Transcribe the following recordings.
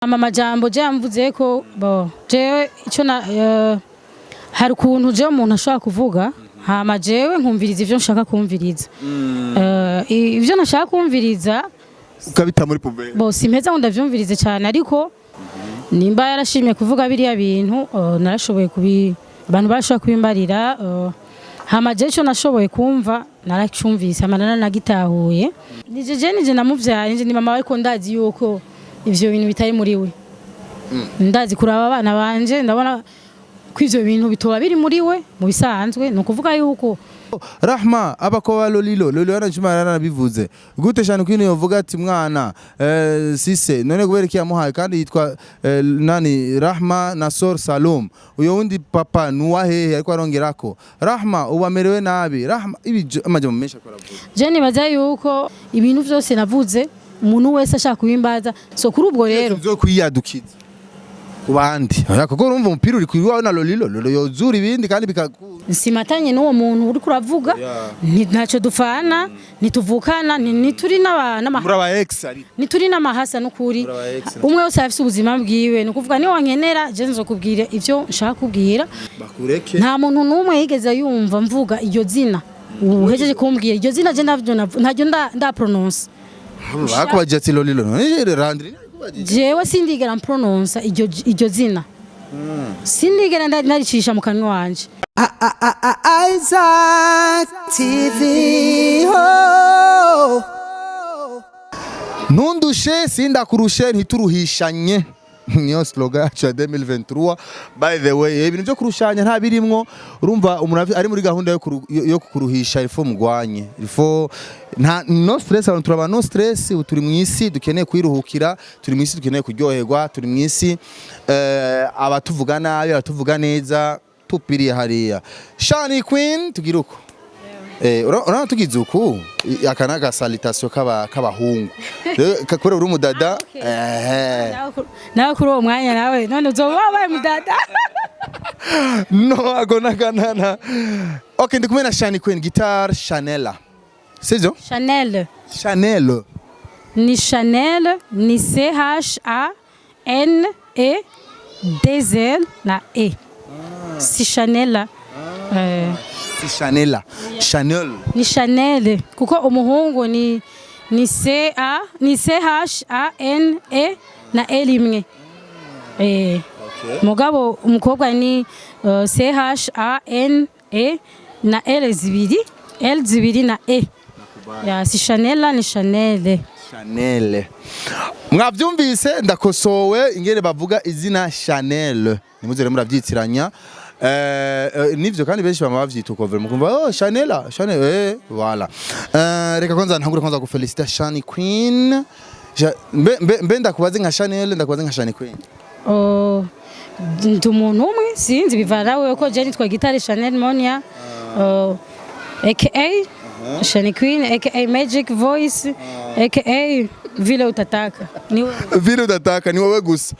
Amajambo je yamvuze ko bo jewe ico na hari ukuntu je umuntu ashaka kuvuga hama jewe nkumviriza ivyo nshaka kumviriza ivyo nashaka kumviriza ukabita muri poubelle bo simpeza ngo ndavyumvirize cyane ariko nimba yarashimye kuvuga biriya bintu narashoboye abantu bashaka kubimbarira hama je ico nashoboye kumva naracumvise amanana nagitahuye nije namuvyaye nije ni mama we ko ndazi yuko ivyo bintu bitari muri we ndazi kuraba abana banje ndabona ko ivyo bintu bitoba biri muri we mu bisanzwe no kuvuga yuko Rahma abakoba Lolilo arajumara narabivuze gute cyane kwino yovuga ati mwana sise none kubereki yamuhaye kandi yitwa nani Rahma Nasor Salom uyo wundi papa nuwahehe ariko arongerako Rahma ubamerewe nabi Rahma ibi amajambo menshi akoravuze je nibaza yuko ibintu vyose navuze umuntu wese ashaka kubimbaza so kuri ubwo rero zo kwiyadukiza kubandi kuko urumva umupira uri kwiwawe na Lolilo yozura ibindi kandi simatanye n'uwo muntu uri kuravuga ntaco dufana nituvukana nituri nituri n'amahasa n'ukuri umwe wese afite ubuzima bwiwe no kuvuga ni wankenera je nzokubwira ivyo nshaka kubwira nta muntu n'umwe yigeze yumva mvuga iryo zina uhejeje kumbwira iryo zina je ntabyo nda pronounce bakubaje ati Lolilo none Randri jewe sindigera pronounce iryo zina sindigera ndaricisha mu kanwa wanje Isaac TV ho Nundushe sindakurushe ntituruhishanye niyo slogan yacu ya 2023 by the way ibintu byo kurushanya nta birimwo urumva umuntu ari muri gahunda yo kukuruhisha ifo mugwanye ifo nta no stress abantu turaba no stress turi mu isi dukeneye kwiruhukira turi mu isi dukeneye kuryoherwa turi mu isi abatuvuga nabi abatuvuga neza tupiriye hariya Shani Queen tugiruko urana tugize uku akanaga salutation kabahungu kakore uri umudada nawe kuri uwo mwanya nawe none uzoba wabaye umudada no agona kanana okay ndikumwe na Shani Queen guitar Chanela sivyo Chanel ni Chanel ni CHANEL na E si Chanela Chanel ni Chanel kuko umuhungu ni CHANE na L imwe mugabo umukobwa ni CHANE na L zibiri na E ya si Chanel ni Chanel mwavyumvise ndakosowe ingere bavuga izina Chanel nimuzere muravyitiranya nivyo kandi benshi bamavyita uko vero mukumva oh Chanel voilà reka kwanza ntangure kwanza gufelicita Shani Queen mbe ndakubaze nka Chanel ndakubaze nka Shani Queen ntumuntu umwe sinzi bivarawe ko je nitwa guitar Chanel Monia aka Shani Queen aka Magic Voice aka Vile utataka ni wowe gusa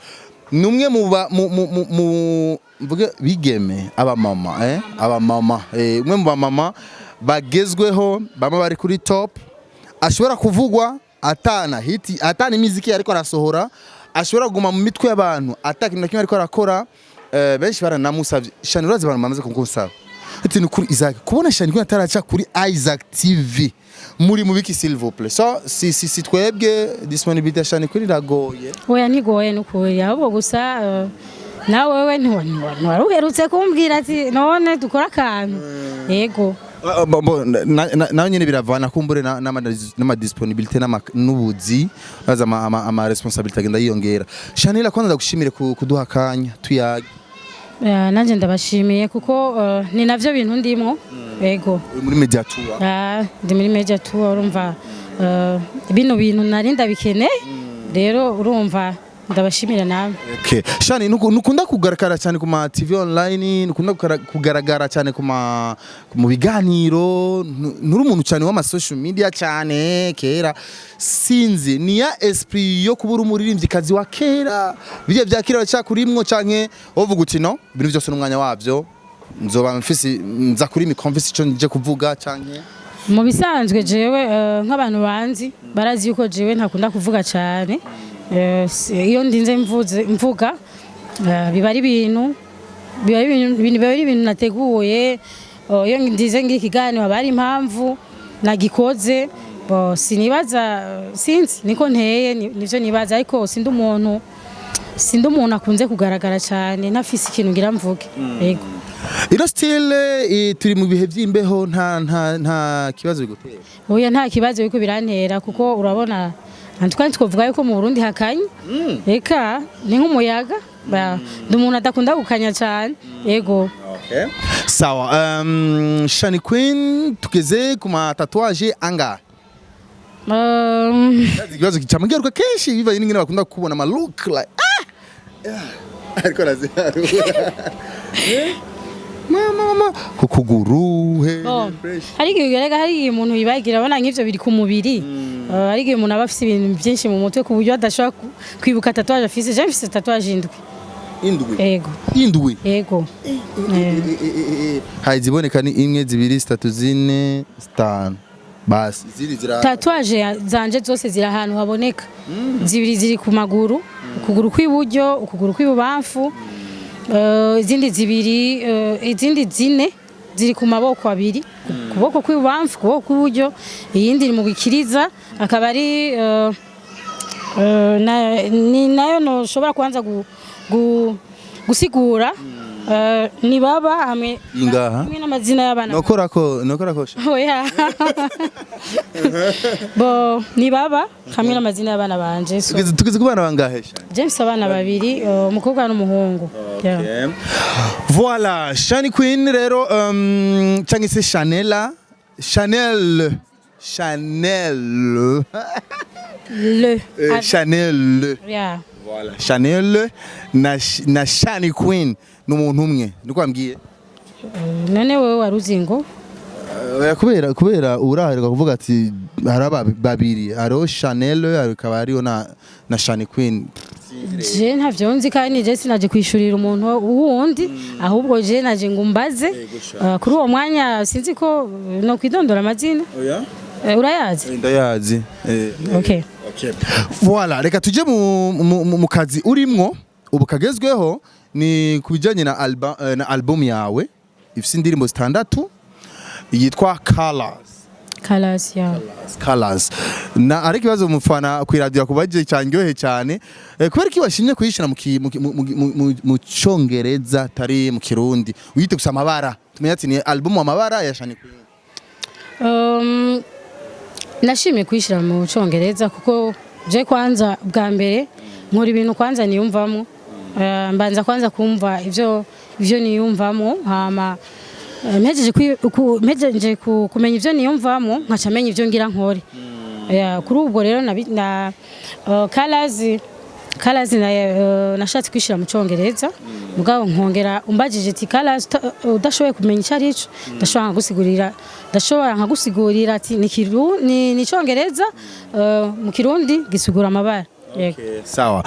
numwe mu mvuge bigeme abamama umwe mu bamama bagezweho bama bari kuri top ashobora kuvugwa atana imiziki ariko arasohora ashobora kuguma mu mitwe y'abantu atakintu kimwe ariko arakora benshi baranamusavye Shani urazi abantu bamaze kumusaba ati ni kuri Isaac kubona Shani Queen ataraca kuri Isaac TV muri mubiki s'il vous plaît so si twebwe disponibilité ya Shani Queen iragoye oya ntigoye n'ukuri ahubwo gusa nawe wewe ntiwaruherutse kumbwira ati none dukora akantu yego nawe nyene biravana kumbure n'ama disponibilité n'ubuzi baza ama responsabilité agenda yiyongera Chanel kwanza ndagushimire kuduha kanya tuyage nanje ndabashimiye kuko ni navyo bintu ndimwo yego muri media tour ndi muri media tour urumva bino bintu narinda bikene rero urumva ndabashimira nawe okay Shani nukunda kugaragara cyane ku ma TV online nukunda kugaragara cyane mu biganiro nuri umuntu cyane wa social media cyane kera sinzi niya esprit yo kubura umuririmbyi kazi wa kera bije byakira cyakurimwo canke wovuga uti no ibintu byose n'umwanya wavyo nzoba mfisi nza kuri mi conversation je kuvuga canke mu bisanzwe jewe nk'abantu banzi barazi yuko jewe ntakunda kuvuga cyane iyo ndinze mvuga biba ari ibintu nateguye. Iyo ndize ngikiganiro haba hari impamvu nagikoze. Sinibaza sinzi niko nteye nivyo nibaza, ariko sindi umuntu akunze kugaragara cyane ntafise ikintu ngira mvuge. Yego ino style turi mu bihe by'imbeho nta kibazo bigutera? Oya, nta kibazo biko birantera, kuko urabona twari twavuga yuko mu Burundi hakanye. Reka ni nk'umuyaga, ndi umuntu adakunda gukanya cyane. Yego. Okay. Sawa. Shani Queen tugeze ku matatuaje anga. Ikibazo kicamugaruka kenshi biva n'ingene bakunda kubona ama look like ariko naziharura mama kukuguru hari igihe umuntu yibagira abona nk'ivyo biri ku mubiri. Hari igihe umuntu aba afise ibintu byinshi mu mutwe ku buryo adashobora kwibuka tatuage afise. Je mfise tatuage indwi. Yego. Indwi? Yego. Hayiziboneka ni 1 2 3 4 5 basi ziri zira tatuage zanje zose ziri ahantu haboneka. Zibiri ziri ku maguru, ukuguru kw'iburyo, ukuguru kw'ibubamfu. Izindi zibiri, izindi zine ziri ku maboko abiri, kuboko kw'ibubamfu, kuboko kw'iburyo, iyindi iri mu gikiriza. Akaba ari nayo no shobora kuanza gusigura. Ni baba hamwe n'amazina y'abana. Nokorako oya bo ni baba hamwe n'amazina y'abana banje. Tugeze ku bana bangahe? James abana babiri, umukobwa n'umuhungu. Okay. Voilà, Shani Queen rero cyangwa se Chanel Chanel. Yeah. Voilà, Chanel na Shani Queen n'umuntu umwe ndikwambwiye. None wewe waruzingo? Kubera uraharirwa kuvuga ati haraba babiri, hariho Chanel akaba hariho na Shani Queen. Je ntavyo nzi kandi je sinaje kwishurira umuntu wundi, ahubwo je naje ngumbaze kuri uwo mwanya. Sinzi ko no kwidondora amazina. Oya, urayazi? Ndayazi. Okay. Voilà, reka tuje mu kazi urimwo ubu kagezweho. Ni kubijanye na album yawe ifise indirimbo 6 yitwa Colors. Na ariko bazo mufana ku radio kubaje cyangyohe cyane kubera ki washimye kuyishira mu Congereza tari mu Kirundi uyite gusa amabara. Tumenya ati ni album amabara ya Shani Queen. Nashimye kuyishira mu Congereza kuko je kwanza bwa mbere nkora ibintu kwanza niyumvamo. Mbanza kwanza kumva ivyo niyumvamo, hama mpejeje kumenya ivyo niyumvamo nkacamenya ivyo ngira nkore. Kuri ubwo rero na Colors nashatse kwishira mu Congereza, mugabo nkongera umbajije ati Colors udashoboye kumenya icyo arico ndashobora nkagusigurira ati ni Congereza mu Kirundi gisigura amabara. Okay, sawa.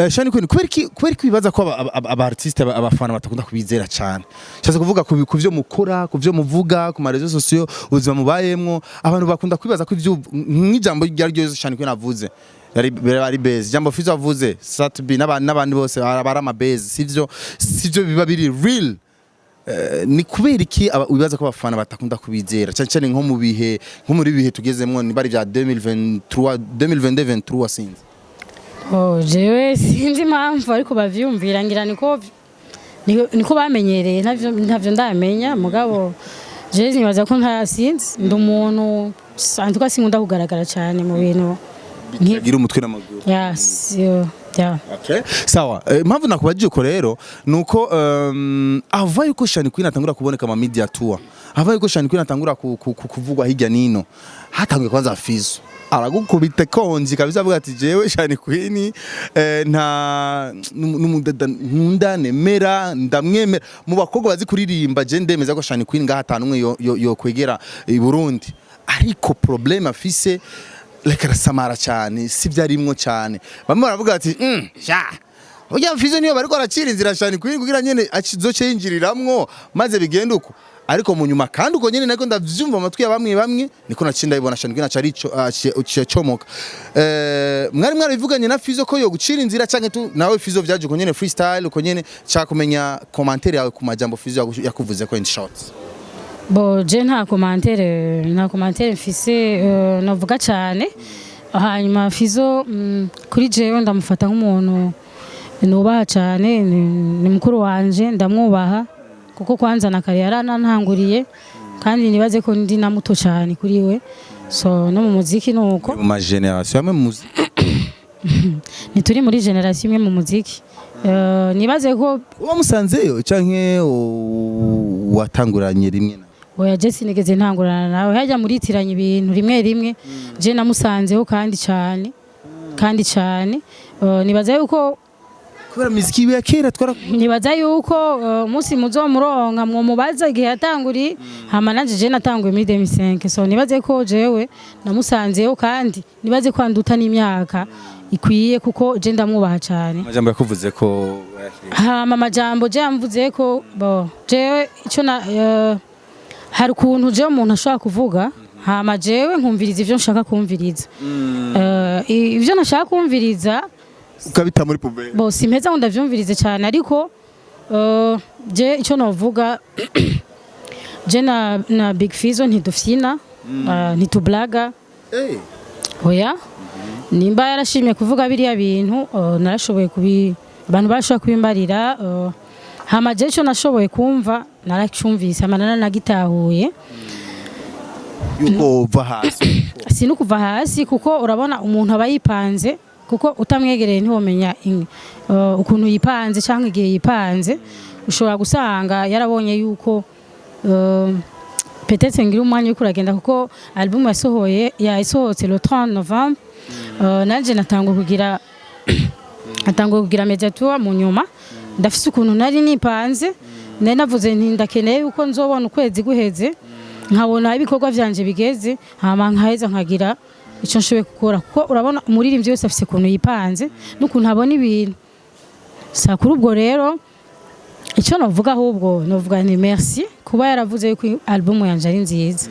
Shani Queen kubera bibaza ko aba artiste abafana batakunda kubizera cyane. Cyase kuvuga ku byo mukora, ku byo muvuga, ku ma réseaux sociaux, ubuzima mubayemwo, abantu bakunda kwibaza ko ivyo nk'ijambo ryari ryo Shani Queen avuze. Yari base. Jambo Fizo avuze, Satbi n'abandi bose bara ama base. Sivyo biba biri real. Ni kubera iki wibaza ko abafana batakunda kubizera cyane nko mu bihe nko muri bihe tugezemwo ni bari bya 2022 sinzi. Jewe sinzi impamvu ariko bavyumvira ngira niko bamenyereye ntavyo ndamenya, mugabo je nibaza ko ntasinzi ndi umuntu santuka sinkunda kugaragara cyane mu bintu ngira umutwe n'amaguru. Yes, yeah. Okay. Sawa. Impamvu nakubajije ko rero nuko ava yuko Shani Queen atangura kuboneka ama media tour. Ava yuko Shani Queen atangura kuvugwa hirya nino. Hatanguye kwanza Fizo. Aragukubita konji kabisa avuga ati jewe Shani Queen nta nkunda nemera ndamwemera mu bakobwa bazi kuririmba. Je ndemeza ko Shani Queen ngahatanumwe yo kwegera i Burundi, ariko problem afise lekera samara cyane sivyarimwo cyane. Bamwe baravuga ati Oya Fizo niyo bariko aracira inzira Shani Queen kugira nyene azoce yinjiriramwo maze bigenda uko. ariko mu nyuma kandi uko nyene nako ndavyumva amatwi ya bamwe niko nacinda ibona Shani Queen acarico acomoka mwari bivuganye na Fizo ko yo gucira inzira canke tu nawe Fizo vyaje uko nyene freestyle uko nyene cha kumenya commentaire yawe ku majambo Fizo yakuvuze ko in short. Bo je nta commentaire mfise navuga cyane hanyuma Fizo kuri jewe ndamufata nk'umuntu nubaha cyane ni mukuru wanje ndamwubaha kuko kwanza na kariyara nantanguriye kandi nibaze ko ndi na muto cyane kuri we so no mu muziki nuko mu ma generation amwe mu muziki nituri muri generation imwe mu muziki nibaze ko uba musanzeyo canke watanguranye rimwe na oya je sinigeze ntangurana nawe hajya muritiranya ibintu rimwe je namusanzeho kandi cyane nibaze yuko kubera muziki ya kera twara nibaza yuko umunsi muzomuronka mwo mubaza igihe yatanguri hama nanje je natanguye muri 2005 so nibaze ko jewe namusanzeho kandi nibaze ko anduta n'imyaka ikwiye kuko je ndamwubaha cyane. Amajambo yakuvuze ko hama amajambo je yamvuze ko bo jewe ico na hari ukuntu jewe umuntu ashobora kuvuga hama jewe nkumviriza ivyo nshaka kumviriza ivyo nashaka kumviriza ukabita muri pubere bo simpeza ngo ndavyumvirize cyane ariko je ico novuga je na Big Fizo ntidufyina ntitublaga oya nimba yarashimye kuvuga biriya bintu narashoboye abantu bashobora kubimbarira hama je ico nashoboye kumva naracyumvise amanana nagitahuye yuko uva hasi sinukuva hasi kuko urabona umuntu aba yipanze kuko utamwegereye ntiwomenya ukuntu yipanze cyangwa igihe yipanze ushobora gusanga yarabonye yuko peut-être ngira umwanya wo kuragenda kuko album yasohotse le 30 Novembre nanje natanguye kugira mediatoire mu nyuma ndafise ukuntu nari nipanze nari navuze nti ndakeneye yuko nzobona ukwezi guheze nkabona ibikorwa vyanje bigeze hama nkaheza nkagira icyo nshoboye gukora kuko urabona umuririmbyi wese afise ukuntu yipanze n'ukuntu abona ibintu sa kuri ubwo rero icyo navuga ahubwo novuga ni merci kuba yaravuze ko album yanje ari nziza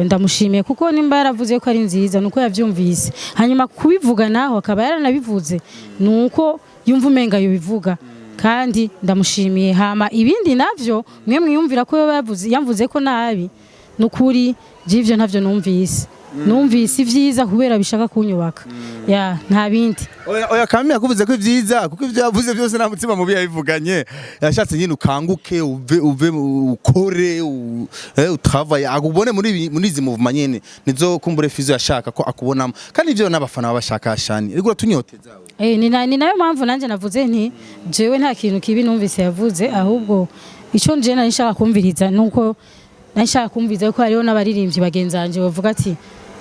ndamushimiye kuko nimba yaravuze ko ari nziza nuko yavyumvise hanyuma kubivuga naho akaba yaranabivuze nuko yumva umenga yo bivuga kandi ndamushimiye hama ibindi navyo mwe mwiyumvira ko yamvuze ko nabi nukuri jivyo ntavyo numvise ivyiza kubera bishaka kunyubaka ya nta bindi oya kamwe yakuvuze ko ivyiza kuko ivyo yavuze byose nta mutima mubi yabivuganye yashatse nyine ukanguke uve ukore utravaye agubone muri izi movement nyene nizo kumbure Fizo yashaka ko akubonamo kandi ivyo n'abafana babashaka Shani rigura tunyoteza ni nayo mpamvu nanje navuze nti jewe nta kintu kibi numvise yavuze ahubwo ico nje nari nshaka kumviriza nuko nashaka kumviriza ko hariho n'abaririmbyi bagenzanje bavuga ati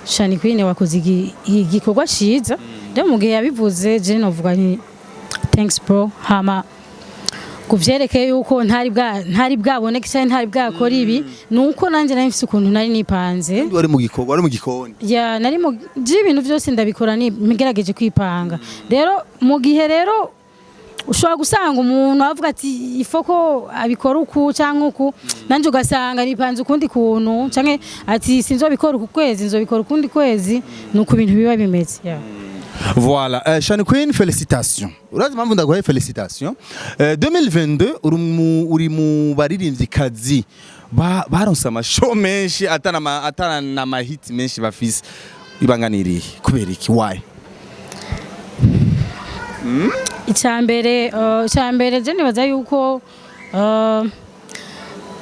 Shani Queen wakoze igikorwa ciza rero mu gihe yabivuze je novuga nti thanks bro hama kuvyerekeye yuko ntari bwaboneke cyane ntari bwakora ibi nuko nanje nari mfise ukuntu nari nipanze wari mu gikoni ya nari mu ibintu byose ndabikora migerageje kwipanga rero mu gihe rero ushobora gusanga umuntu avuga ati ifoko abikora uku cyangwa uku nanje ugasanga nipanze ukundi kuntu canke ati sinzobikora uku kwezi nzobikora ukundi kwezi nuko ibintu biba bimeze Voilà, Shani Queen, félicitations. Urazi mpamvu ndaguhaye félicitations. 2022 uri mu baririmvyikazi baronse amashow menshi atana na mahit menshi bafise ibanganiriye kubera iki why? Icyambere je nibaza yuko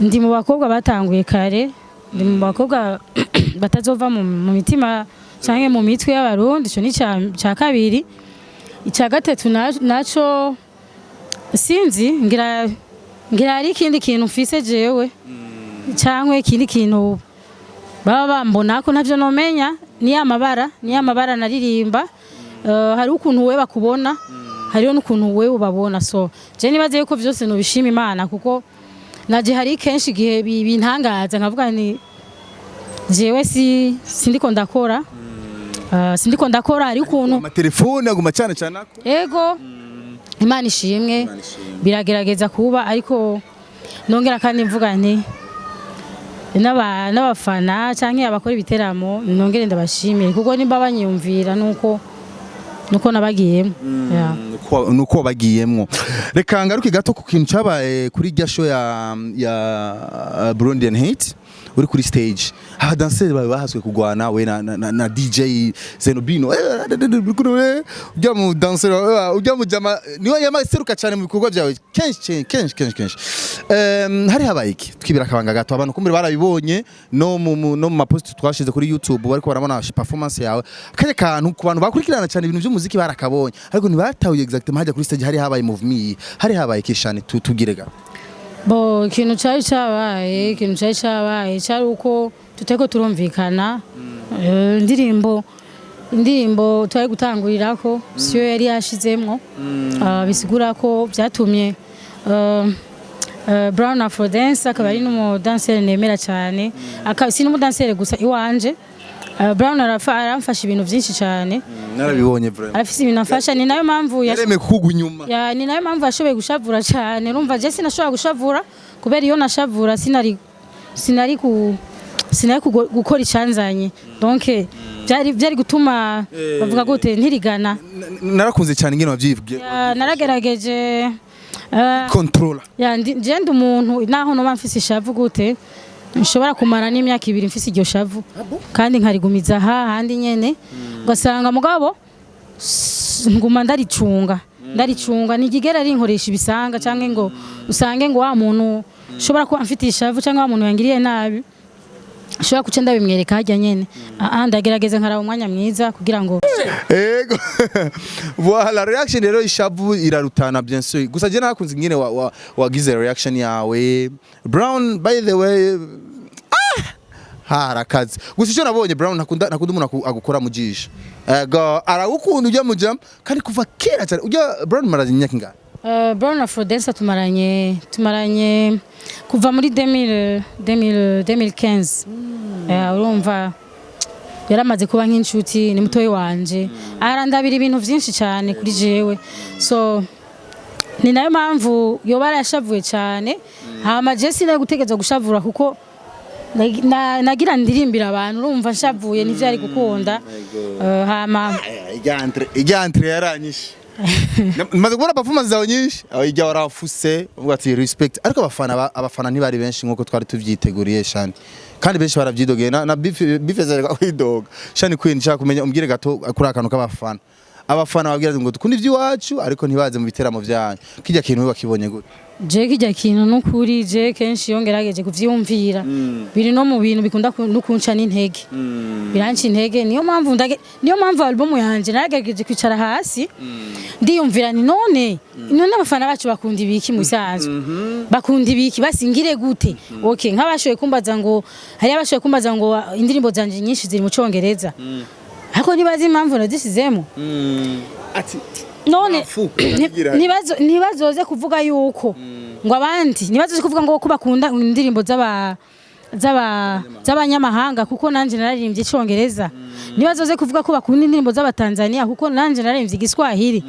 ndi mu bakobwa batanguye kare ndi mu bakobwa batazova mu mitima canke mu mitwe y'abarundi ico ni ca kabiri icya gatatu naco sinzi ngira ari ikindi kintu mfise jewe canke ikindi kintu baba bambona ko ntavyo nomenya ni amabara naririmba hari ukuntu we bakubona hariho n'ukuntu we ubabona so je nibaze yuko vyose no bishima Imana kuko naje hari kenshi gihe bintangaza nkavuga ni jewe sindiko ndakora hari ukuntu amatelefone aguma cyane ako ego Imana ishimwe biragerageza kuba ariko nongera kandi mvuga nti n'abafana canke abakora ibiteramo nongere ndabashimire kuko nimba banyumvira nuko nabagiyemo nuko bagiyemwo. Reka ngaruke gato ku kintu cyabaye kuri rya show ya Burundian Hate uri kuri stage abadanseri bawe bahaswe kugwana we na DJ Zenobino ujya mu danseri ujya mu jama niwe yamaseruka cyane mu bikorwa byawe kenshi hari habaye iki twibira kabanga gato abantu kumbe barabibonye no mu mapost twashize kuri YouTube bariko barabona performance yawe kanye kantu ku bantu bakurikirana cyane ibintu by'umuziki barakabonye ariko ntibatahuye exactement hajya kuri stage hari habaye movement hari habaye kishane tugirega bo ikintu cyari cyabaye cyari uko tuteko turumvikana indirimbo twari gutangurirako siyo yari yashizemwo bisigura ko byatumye Brown Afrodance akaba ari n'umudanseri nemera cyane si n'umudanseri gusa iwanje Brown aramfasha ibintu byinshi cyane narabibonye vraiment afise ibintu afasha ni nayo mpamvu yareme kugwa inyuma ni nayo mpamvu yashoboye gushavura cyane urumva je sinashobora gushavura kubera iyo nashavura sinari gukora icyanzanye donc byari gutuma bavuga gute ntirigana narakunze cyane ngene wavyivuge naragerageje control je umuntu naho no bamfise ishavu gute nshobora kumara n'imyaka 2 mfise iryo shavu kandi nkarigumiza handi nyene ugasanga mugabo nguma ndaricunga nigigera rinkoresha ibisanga canke ngo usange ngo wa muntu ushobora kuba mfite ishavu canke wa muntu yangiriye nabi ushobora kuca ndabimwereka hajya nyene ndagerageza nkaraba umwanya mwiza kugira ngo ego voilà reaction rero ishavu irarutana bien sûr gusa je nakunze ngene wagize reaction yawe Brown by the way harakazi gusa icyo nabonye Brown nakunda umuntu agukora mu jisho aragukunda ujya mu jam kandi kuva kera cyane ujya Brown marazi imyaka ingana Brown Afrodance tumaranye kuva muri 2015 urumva yaramaze kuba nk'inshuti ni mutoyi wanje arandabira ibintu byinshi cyane kuri jewe so ni nayo mpamvu yobara yashavuye cyane hama je sina gutegeza gushavura kuko nagira ndirimbira abantu urumva nshavuye nivyo ari gukunda hama igantre yaranyishe maze kubona performance zawe nyinshi ijya warafuse uvuga ati respect ariko abafana ntibari benshi nkuko twari tuvyiteguriye shani kandi benshi baravyidogeye na bifeze kwidoga shani queen nshaka kumenya umbwire gato kuri akantu k'abafana babwira ngo dukunda ivy'iwacu ariko ntibaze mu biteramo byanyu kijya kintu bakibonye gute je kijya kintu n'ukuri je kenshi yongerageje kuvyumvira biri no mu bintu bikunda no kunca n'intege biranci intege niyo mpamvu album yanje naragejeje kwicara hasi ndiyumvira ni none abafana bacu bakunda ibiki mu isanzwe bakunda ibiki basingire gute okay nk'abashoye kumbaza ngo indirimbo zanje nyinshi ziri mu Congereza ariko nibazi impamvu nazisizemo ati none nibazoze kuvuga yuko ngo abandi nibazoze kuvuga ngo ko bakunda indirimbo z'abanyamahanga kuko nanje naririmbye Icongereza nibazoze kuvuga ko bakunda indirimbo z'abatanzania kuko nanje naririmbye Igiswahili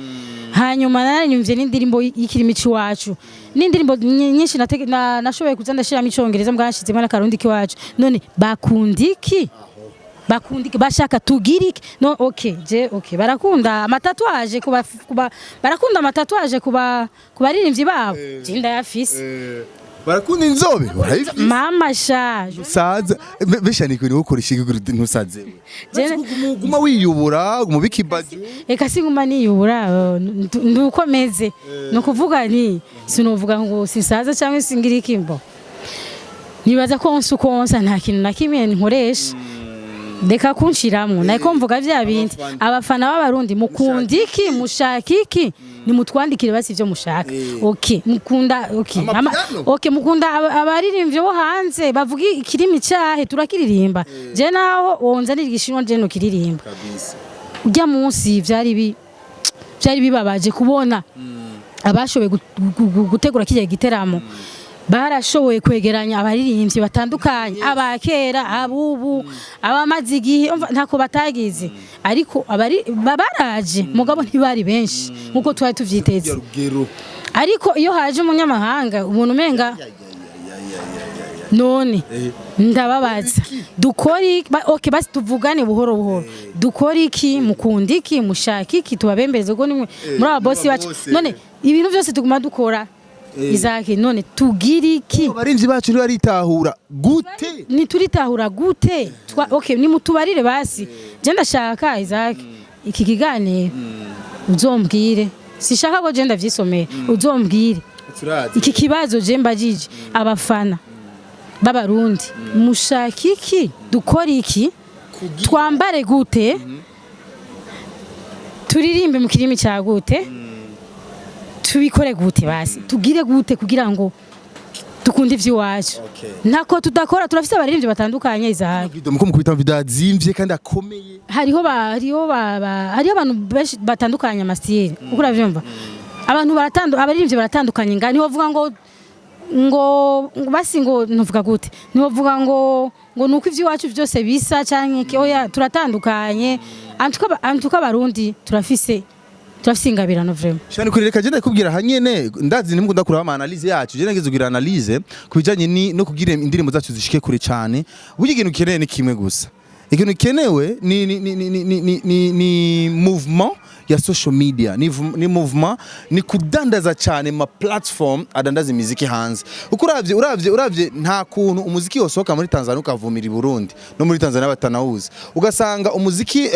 hanyuma naririmbye n'indirimbo y'ikirimi cy'iwacu n'indirimbo nyinshi nashoboye kuza ndashiramo Icongereza mbwashizemo n'akarundi kiwacu none bakundiki bashaka tugirike no okay barakunda amatatuaje barakunda amatatuaje kubaririmbyi babo jinda yafise barakunda inzobe urayifise mama sha saza beshani kuri ukoresha iguru ntusaze guma wiyubura umubikibaju eka singuma niyubura ndukomeze no kuvuga ni sinovuga ngo sisaza cyangwa singira ikimbo nibaza ko konsa nta kintu nakimwe nkoresha Deka kunshiramwo nako mvuga vya bindi abafana b'abarundi mukundiki mushakiki ni mutwandikire basi ivyo mushaka okay mukunda mukunda abaririmbye bo hanze bavuga ikirimi cyahe turakiririmba je naho wonzanira igishinwa je no kiririmba kabisa ujya munsi vyari bibabaje kubona abashoboye gutegura kijya giteramo barashoboye kwegeranya abaririmbyi batandukanye abakera abubu abamazi igihe ntako batagize ariko baraje mugabo ntibari benshi nkuko twari tuvyiteze ariko iyo haje umunyamahanga umuntu menga none ndababaza dukora okay basi tuvugane buhoro buhoro dukora iki mukunda iki mushaka iki tubabembereze ko nimwe muri aba boss bacu none ibintu byose tuguma dukora Izaki none tugira iki abarinzi bacu ni baritahura gute ni turitahura gute okay ni mutubarire basi je ndashaka Izaki iki kiganiro uzombwire sishaka ko je ndavyisomera uzombwire iki kibazo je mbajije abafana b'abarundi mushaka iki dukora iki twambare gute turirimbe mu kirimi cya gute tubikore gute basi tugire gute kugira ngo dukunde ivy'iwacu ntako tudakora turafise abaririmbyi batandukanye Izaki muko mukubita video azimvye kandi akomeye hariho abantu batandukanye amasitiri uko uravyumva abantu abaririmbyi baratandukanye ngani bavuga ngo basi ngo nuvuga gute nivuga ngo nuko ivy'iwacu byose bisa canke oya turatandukanye antuka barundi turafise ingabirano vraiment cyane kuri reka je ndakubwira hanyene ndazi nimukunda kuraba ama analyse yacu je nagize kugira analyse kubijanye no kugira indirimbo zacu zishike kure cyane burya ikintu keneye ni kimwe gusa ikintu kenewe ni movement ya social media ni movement ni kudandaza cyane ma platform adandaza imiziki hanze uko uravye nta kuntu umuziki wosoka muri Tanzania ukavumira i Burundi no muri Tanzania batanawuzi ugasanga umuziki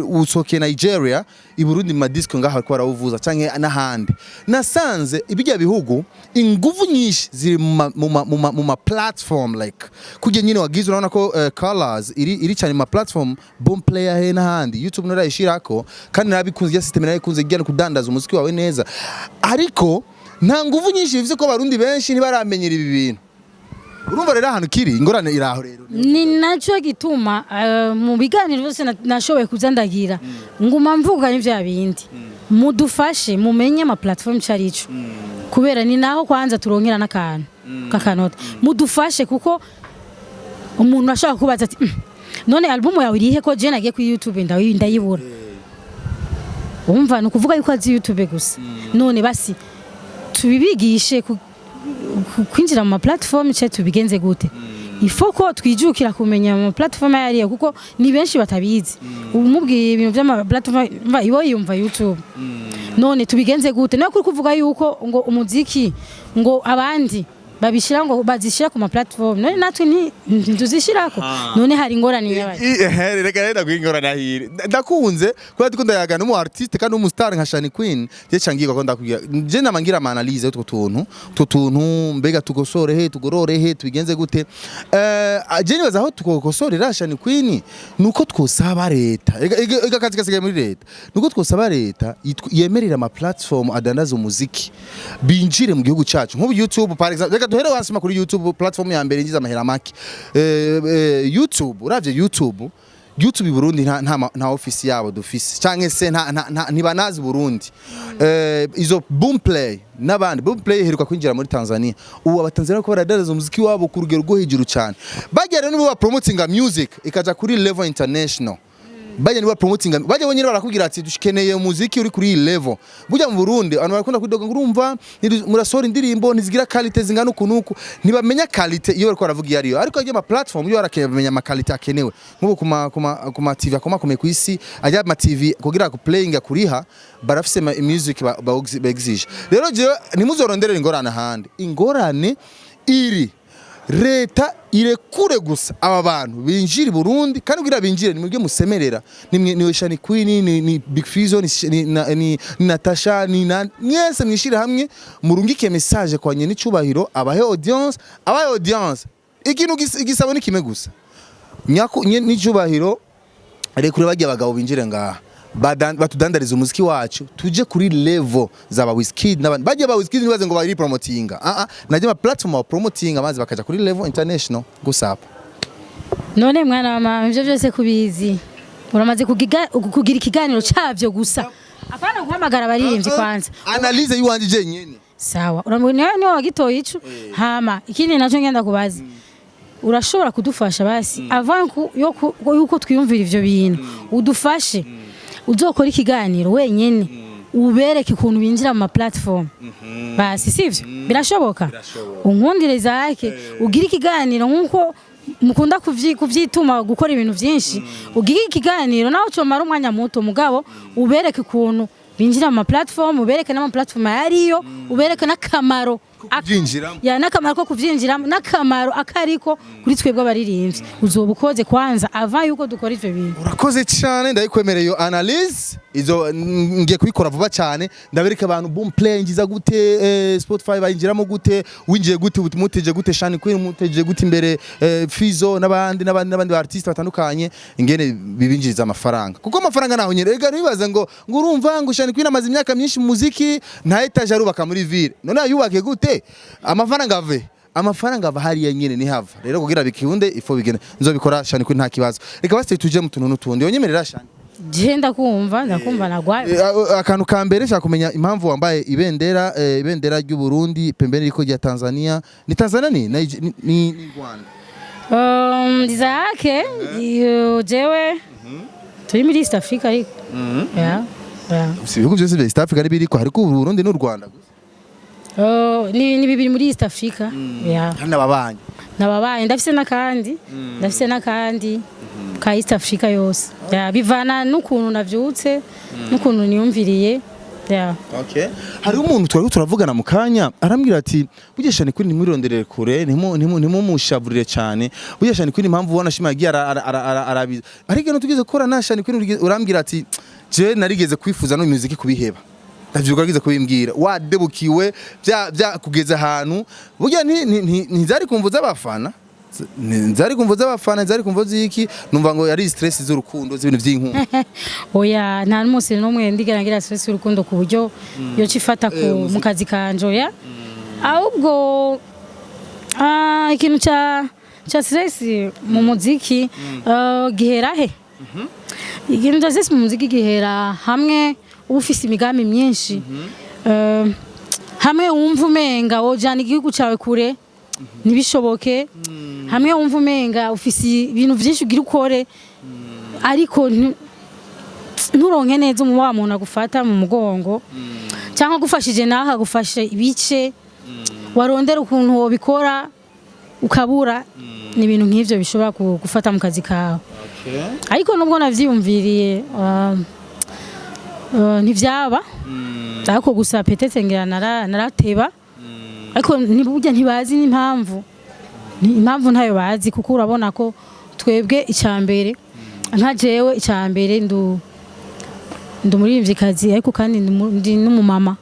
usoke Nigeria i Burundi ma disco ngaho ko barawuvuza canke n'ahandi nasanze ibijya bihugu inguvu nyinshi ziri mu ma platform like kujye nyine wagize urabona ko Colors iri cyane ma platform Boomplay he n'ahandi YouTube narayishirako kandi nabikunze ya system nayikunze igana kudandaza umuziki wawe neza ariko nta nguvu nyinshi bivuze ko abarundi benshi ntibaramenyera ibi bintu urumva rero ahantu kiri ingorane iraho rero ni naco gituma mu biganiro byose nashoboye kuzandagira nguma mvuga n'ivya bindi mudufashe mumenye ama platform cyarico kubera ni naho kwanza turonkera n'akantu kakanota mudufashe kuko umuntu ashaka kubaza ati none album yawe irihe ko je nagiye ku YouTube ndayibura umva no kuvuga yuko azi YouTube gusa none basi tubibigishe kwinjira mu platform cye tubigenze gute ifoko twijukira kumenya mu platform yariye kuko ni benshi batabizi umubwiye ibintu by'ama platform ibo yumva YouTube none tubigenze gute no kuri kuvuga yuko ngo umuziki ngo abandi babishira ngo bazishira ku ma platform none natwe ntuzishirako none hari ingorane yabaye reka kwingorana hiri ndakunze kwa dukunda yagana umu artiste kandi umu star nka Shani Queen je cangirwa ko ndakubwira je namangira ama analyse utwo tuntu mbega tugosore he tugorore he tubigenze gute je nibaza aho tukosorera Shani Queen nuko twosaba leta ega kazi kasigaye muri leta nuko twosaba leta yemerera ama platform adandaza umuziki binjire mu gihugu cyacu nko YouTube par exemple duhere wasima kuri YouTube platform ya mbere ngize amahera make YouTube uravye YouTube i Burundi nta office yabo dufise canke se ntibanazi Burundi izo Boomplay n'abandi Boomplay heruka kwinjira muri Tanzania ubu abatanzania ko baradaraza umuziki wabo ku rugero rwo hejuru cyane bagera no ba promoting music ikaja kuri level international baje ni ba promoting baje bonyine barakubwira ati dushikeneye umuziki uri kuri level burya mu Burundi abantu barakunda kwidoga ngurumva murasora indirimbo ntizigira quality zingana ukunuku ntibamenya quality iyo bariko baravuga iyo ariyo ariko ama platform yo barakemenya ama quality akenewe nk'ubu kuma TV akomeye ku isi ajya ama TV kugira ku playing kuriha barafise music ba exige rero je ntimuzorondere ingorane handi ingorane iri leta irekure gusa aba bantu binjira Burundi kandi kugira binjire ni mubyo musemerera ni Shani Queen ni Big Fizzo ni Natasha ni nyese mwishira hamwe murungike message kwa nyene cyubahiro abahe audience ikintu gisabo ni kime gusa nyako ni cyubahiro rekure bajya abagabo binjire ngaha batudandariza umuziki wacu tuje kuri level zaba Wizkid n'abandi baje ba Wizkid nibaze ngo bari promotinga naje ma platform wa promotinga maze bakaja kuri level international gusapa none mwana wa mama ivyo byose kubizi uramaze kugira ikiganiro cyavyo gusa apana guhamagara baririmbyi kwanza analyse yiwanje je nyene sawa uramubona ni wagitoye ico hama ikindi naco ngenda kubaza urashobora kudufasha basi avant yuko twiyumvira ivyo bintu udufashe uzokora ikiganiro wenyene ubereke ukuntu binjira mu platform basi sivyo birashoboka unkundire Isaac ugira ikiganiro nkuko mukunda kuvyituma gukora ibintu vyinshi ugira ikiganiro naho comara umwanya muto mugabo ubereke ukuntu binjira mu platform ubereke n'ama platform yariyo ubereke n'akamaro kuvyinjiramo n'akamaro ko kuvyinjiramo n'akamaro akariko kuri twebwe abaririmbyi uzoba ukoze kwanza avant yuko dukora ivyo bintu urakoze cyane ndayikwemereye iyo analyse izo ngiye kubikora vuba cyane ndabereka abantu boom play ngiza gute Spotify bayinjiramo gute winjiye gute muteje gute Shani Queen muteje gute imbere Fizo n'abandi artiste batandukanye ingene bibinjiriza amafaranga kuko amafaranga naho nyere rega nibaza ngo urumva ngo Shani Queen amaze imyaka myinshi mu muziki nta etage arubaka muri ville none ayubake gute amafaranga ava hariya nyene ni hava rero kugira bikihunde ifo bigene nzobikora Shani Queen nta kibazo reka basi tuje mu tuntu n'utundi onyemerera Shani Jenda kumva nagwaye akantu ka mbere shaka kumenya impamvu wambaye ibendera ry'u Burundi pembeni riko rya Tanzania ni Tanzania ni Rwanda Isaac jewe turi muri East Africa ariko ibihugu byose bya East Africa biriko hariko u Burundi n'u Rwanda gusa ni bibiri muri East Africa n'ababanyi ndafise n'akandi ka East Africa yose bivana n'ukuntu navyutse n'ukuntu niyumviriye okay hari umuntu twari turavugana mu kanya arambwira ati burya Shani Queen nimwironderere kure ntimumushavurire cyane burya Shani Queen impamvu ubona shimagiye arabiza ariko no tugeze gukora na Shani Queen urambwira ati je narigeze kwifuza no music kubiheba ndavyuka agize kubimbwira wadebukiwe bya kugeza ahantu burya ntizari kumvuza abafana nzari kumvuza iki numva ngo yari stress z'urukundo z'ibintu by'inkunga oya nta n'umunsi n'umwe ndigarangira stress y'urukundo ku buryo yo cifata mu kazi kanje oya ahubwo ikintu cha stress mu muziki gihera he ikintu cha stress mu muziki gihera hamwe ufise imigambi myinshi hamwe wumva umenga wojana igihugu cyawe kure nibishoboke hamwe wumva umenga ufise ibintu byinshi ugira ukore ariko nturonke neza mu wa muntu agufata mu mugongo cyangwa gufashije naho agufashe ibice warondera ukuntu wobikora ukabura ni ibintu nk'ivyo bishobora gufata mu kazi kawe ariko nubwo navyiyumviriye ntivyaba ariko gusa petete ngira narateba ariko burya ntibazi impamvu ntayo bazi kuko urabona ko twebwe icyambere nka jewe icyambere ndumuririmvyikazi ariko kandi ndi n'umumama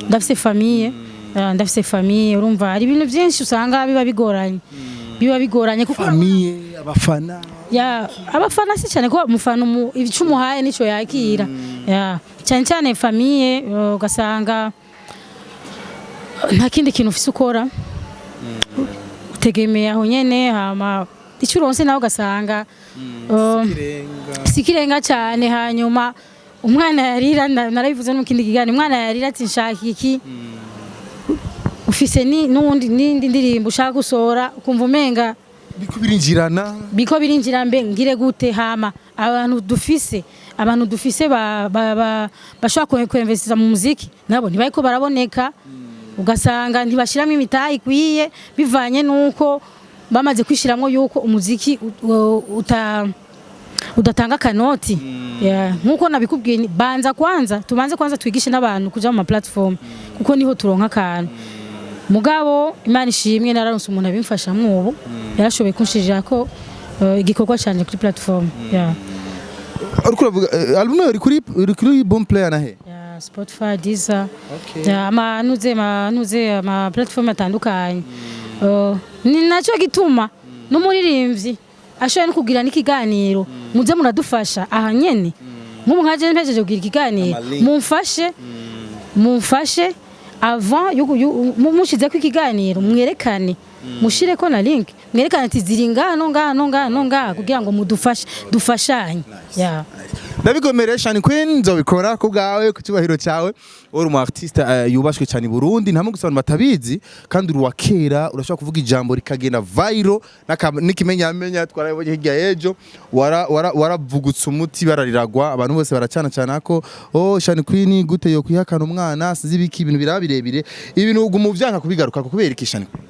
ndafise famille urumva hari ibintu byinshi usanga biba bigoranye kuko famille abafana si cyane ko umufana ibicumuhaye nico yakira cyane famille ugasanga nta kindi kintu ufise ukora utegemeye aho nyene hama icyo uronse nawe ugasanga sikirenga cyane hanyuma umwana yarira narabivuze no kindi kigani umwana yarira ati nshaka iki ufise n'indi ndirimbo ushaka gusora ukumva umenga biko birinjira mbe ngire gute hama abantu dufise bashobora kwinvestisa mu muziki nabo ntibayiko baraboneka ugasanga ntibashiramo imitayi ikwiye bivanye nuko bamaze kwishiramo yuko umuziki udatanga kanoti nkuko nabikubwiye tubanze kwanza twigishe n'abantu kuja mu platform kuko niho turonka kantu mugabo Imana ishimwe nararonse umuntu abimfasha mwubu yarashoboye kunshirira ko igikorwa cyanje kuri platform album iri kuri Boom Play na he Spotify, Deezer, ama platform atandukanye. Ni naco gituma n'umuririmbyi ashoye no kugira n'ikiganiro muze muradufasha aha nyene nk'ubu nkaje mpejeje kugira ikiganiro mumfashe avant mushize ko ikiganiro mwerekane mushire ko na link mwerekane ati ziri ngano kugira ngo dufashanye ndabigomere Shani Queen nzobikora ku bwawe ku cyubahiro cyawe uri umu artiste yubashwe cyane i Burundi nta mugusobanura batabizi kandi uri wa kera urashobora kuvuga ijambo rikagenda viral n'ikimenyamenya twarabonye hirya y'ejo waravugutse umuti barariragwa abantu bose baracana cyane ko Shani Queen gute yo kwihakana umwana sinzi biki ibintu birabirebire ibintu ugumu byanka kubigaruka kubera iki Shani Queen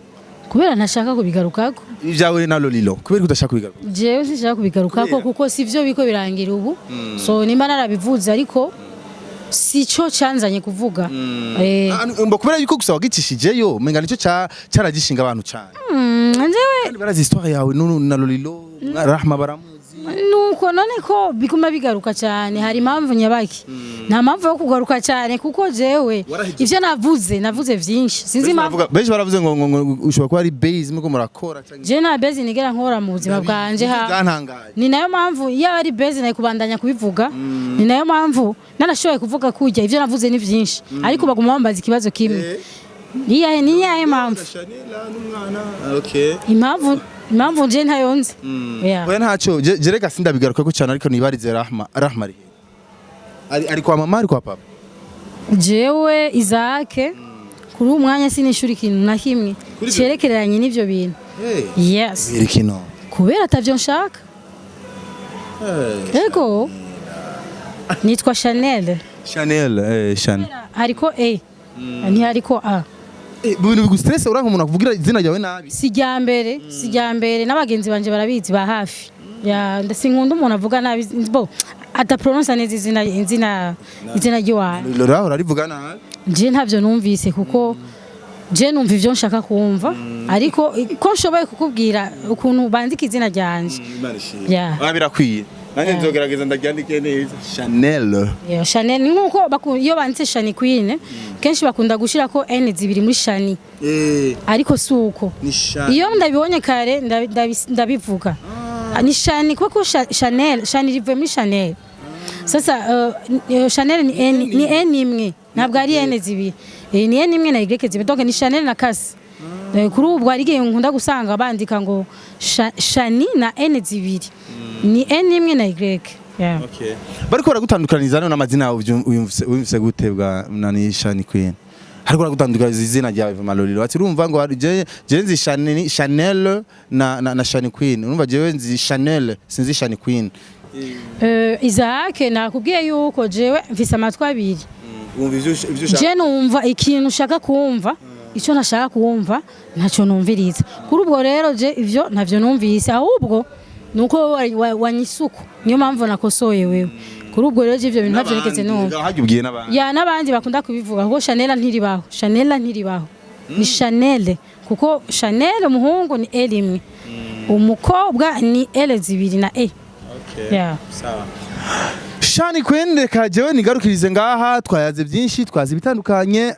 kubera ntashaka kubigarukako ibyawe na Lolilo kubera udashaka kubigaruka jewe sinshaka kubigarukako kuko sivyo biko birangira ubu so nimba narabivuze ariko sico canzanye kuvuga mbo kubera yuko gusa wagicishije menga nico cyaragishinga abantu cyane njewe barazi histoire yawe na Lolilo Rahma baramuzi nuko none ko biguma bigaruka cyane hari impamvu nyabaki nta mpamvu yo kugaruka cyane kuko jewe ivyo navuze vyinshi sinzi impamvu benshi baravuze ngo ushobora kuba ari base muko murakora cyangwa je na base nigera nkora mu buzima bwanje ni nayo mpamvu iyo ari base nayo kubandanya kubivuga ni nayo mpamvu narashoboye kuvuga kujya ivyo navuze ni vyinshi ariko baguma bambaza ikibazo kimwe ni yahe mpamvu impamvu je ntayonze oya ntacyo jereka sindabigaruka ko cyane ariko nibarize Rahma ari kwa mama ari kwa papa jewe Isaac kuri umwanya sinishura ikintu na kimwe cyerekeranye n'ivyo bintu yes birikino kubera atavyo nshaka ego nitwa Chanel hariko ntihariko a ibintu bigustress uranka umuntu akuvugira izina ryawe nabi sijyambere n'abagenzi banje barabizi ba hafi ya ndasinkunda umuntu avuga nabi bo ata pronounce neza izina ryawe Lora urarivuga nabi je ntavyo numvise kuko je numva ivyo nshaka kumva ariko ko nshoboye kukubwira ukuntu bandika izina ryanje birakwiye nanjye nzogerageza ndagyandike neza Chanel ni nkuko iyo banditse Shani Queen kenshi bakunda gushira ko N zibiri muri Shani ariko suko iyo ndabibonye kare ndabivuga ni Shani kuko Shani rivuye muri Chanel sasa Chanel ni N imwe ntabwo ari N zibiri ni N imwe na Y zibiri donc ni Chanel na kasi kuri ubwo ari gihe nkunda gusanga bandika ngo Shani na N zibiri ni N imwe na Y bariko baragutandukaniza n'amazina yawe uyumvise gute bwa nani Shani Queen hariko baragutandukaniza izina ryawe Lolilo ati urumva ngo je nzi Chanel na Shani Queen urumva jewe nzi Chanel sinzi Shani Queen Isaac nakubwiye yuko jewe mfise amatwi abiri je numva ikintu ushaka kumva icyo nashaka kumva ntacyo numviriza kuri ubwo rero je ivyo ntavyo numvise ahubwo nuko wanyisuku niyo mpamvu nakosoye wewe kuri ubwo rero ivyo bintu ntavyo nekeze numva n'abandi bakunda kubivuga kuko Chanel ntiribaho ni Chanel kuko Chanel umuhungu ni L imwe umukobwa ni L zibiri na E sawa Shani Queen reka jewe nigarukirize ngaha twayaze byinshi twazi bitandukanye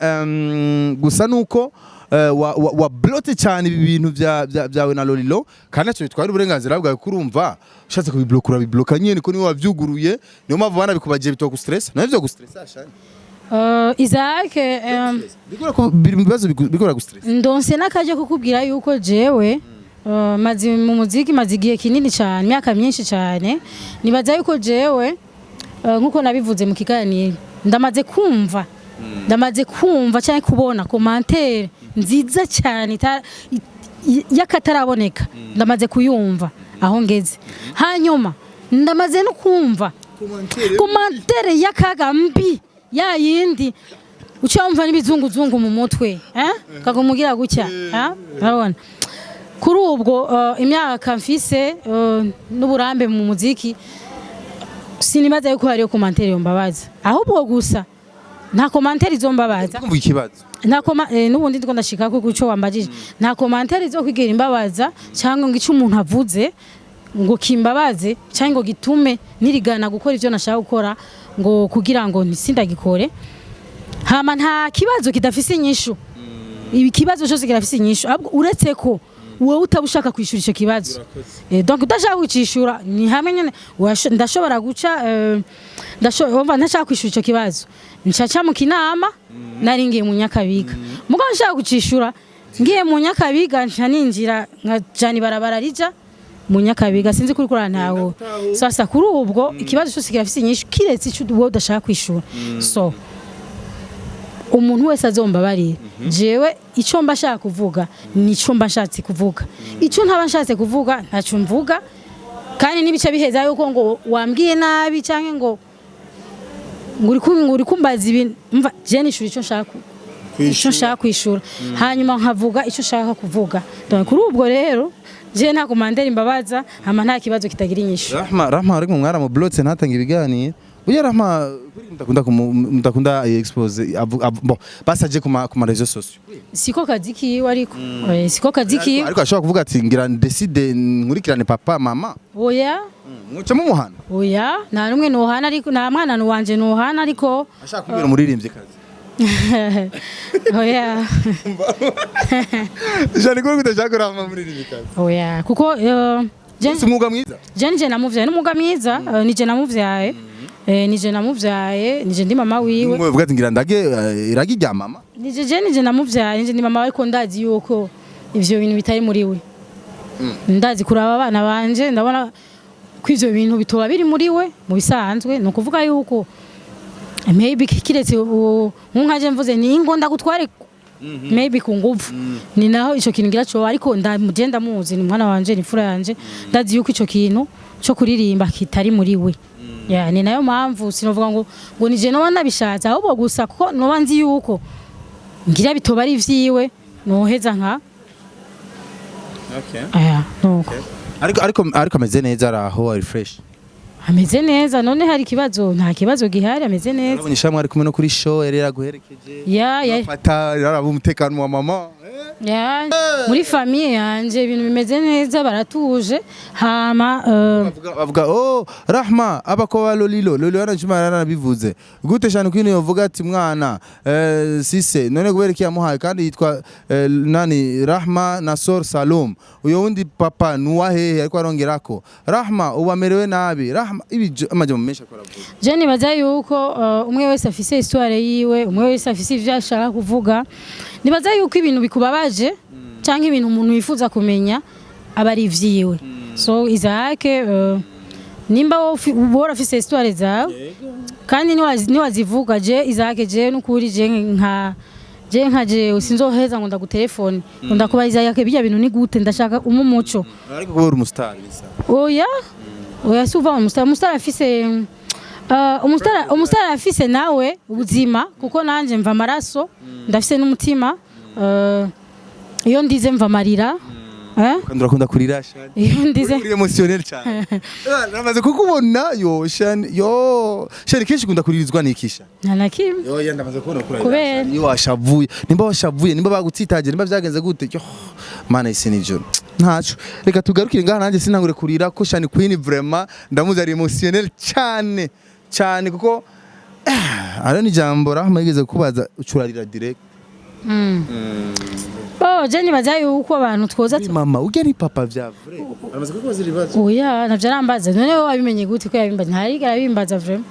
gusa nuko wa blote cyane ibi bintu byawe na Lolilo kandi cyo bitwara uburenganzira bwawe kurumva ushatse kubiblokura bibloka nyene ko niwe wavyuguruye niyo mpamvu bana bikubagiye bito gustress nawe byo gustress Shani Isaac bikora gustress ndonse nakaje kukubwira yuko jewe mazi mu muziki mazigiye kinini cyane myaka myinshi cyane nibaza yuko jewe nkuko nabivuze mu kiganiro ndamaze kumva cyane kubona commentaire nziza cyane yakataraboneka ndamaze kuyumva aho ngeze hanyuma ndamaze no kumva commentaire yakagambi ya yindi ucyumva n'ibizunguzungu mu mutwe kagumugira gucya urabona kuri ubwo imyaka mfise n'uburambe mu muziki sinibaza yuko hariyo commentaire yombabaza ahubwo gusa nta commentaire izombabaza kumva ikibazo n'ubundi ndiko ndashika ko guco wambajije nta commentaire zo kwigera imbabaza cyangwa ngo ico umuntu avuze ngo kimbabaze cyangwa ngo gitume nirigana gukora ivyo nashaka gukora ngo kugira ngo nisindagikore hama nta kibazo kidafise inyishu ibi kibazo cyose kirafise inyishu uretse ko wowe utabushaka kwishura ico kibazo donc udashaka kwishura ni hamwe nyene ndashobora guca ndashaka kwishura ico kibazo ncaca mu kinama naringiye mu Nyakabiga mugabo nshaka gucishura ngiye mu Nyakabiga nca ninjira nka jani barabara rija mu Nyakabiga sinzi kuri ntaho sasa kuri ubwo ikibazo cyose kirafise inyishu kiretse icyo wowe udashaka kwishura so umuntu wese azomba bari jewe icyo mba shaka kuvuga nico mba shatse kuvuga icyo ntaba nshatse kuvuga ntacyo mvuga kandi nibice biheza yuko ngo wambwiye nabi cyangwa ngo nguri kumbaza ibintu mva je nishura icyo nshaka kwishura hanyuma nkavuga icyo nshaka kuvuga kuri ubwo rero je nta komandera imbabaza hama nta kibazo kitagira inyishu Rahma ariko mwara mu blotse ntatanga ibiganiro uya Rahma mtakunda expose bon basaje kuma réseaux sociaux siko kazi kiwe ariko siko kazi kiwe ariko ashobora kuvuga ati ngira decide nkurikirane papa mama oya muca mu muhana oya nta numwe nohana ariko nta mwana wanje nohana ariko ashaka kubwira umuririmbyi kazi oya jani ko kudashaka Rahma umuririmbyi kazi oya kuko Jensi umwuga mwiza je namuvyaye n'umwuga mwiza nije namuvyaye nije namuvyaye nije ndi mama wiwe mwe vuga ati ngira ndage iragijya mama nije namuvyaye nije ndi mama ariko ndazi yuko ivyo bintu bitari muri we ndazi kuraba abana banje ndabona ko ivyo bintu bitoba biri muri we mu bisanzwe no kuvuga yuko maybe kiretse nkunkaje mvuze ni ngo ndagutware maybe ku nguvu ni naho ico kintu ngira cyo ariko ndamugenda muzi ni mwana wanje ni fura yanje ndazi yuko ico kintu cyo kuririmba kitari muri we ya ni nayo mpamvu sinovuga ngo nije no nabishatse ahubwo gusa kuko no nzi yuko ngira bitoba ari vyiwe noheza nka aya nuko ariko ameze neza araho ari fresh ameze neza none hari kibazo nta kibazo gihari ameze neza urabona shamwe ari kumwe no kuri show yarera guherekeje ya fata yaraba umutekano wa mama ya muri famille yanje ibintu bimeze neza baratuje hama bavuga oh Rahma abako lolilo yaranjuma yaranabivuze gute cyane kwino yovuga ati mwana sise none gubereki yamuhaye kandi yitwa nani Rahma Nasor Salom uyo wundi papa nuwahe ariko arongerako Rahma ubamerewe nabi Rahma ibi amajya mumesha koravuga je nibaza yuko umwe wese afise histoire yiwe umwe wese afise ivyo ashaka kuvuga nibaza yuko ibintu bikubabaje cyangwa ibintu umuntu yifuza kumenya abari vyiwe so izake nimba ubora afise histoire zawe kandi niwazivuga je izake je nukuri je nka je sinzoheza ngo ndagutelefone ngo ndakuba izake bijya bintu ni gute ndashaka umumuco ariko kuba uri umustar bisa oya suva umustar afise umustar afise nawe ubuzima kuko nanje mva amaraso ndafise n'umutima iyo ndize mva marira kandi urakunda kurira shani iyo ndize uri emotionnel cyane namaze kukubona shani kenshi kunda kuririzwa nikisha nanakim yo ndamaze kubona kubera iyo washavuye nimba bagutsitaje nimba byagenze gute mana isi nijoro ntacu reka tugarukire ngaha nanjye sinangure kurira ko shani queen vraiment ndamuzi ari emotionnel cyane kuko ara ni jambo Rahma yigeze kubaza ucurarira direct je nibaza yuko abantu twoza mama ugeni papa vya vrai aramaze kubaza ibibazo oya navyo arambaza none wowe wabimenye gute ko yabimbaza ntari arabimbaza vraiment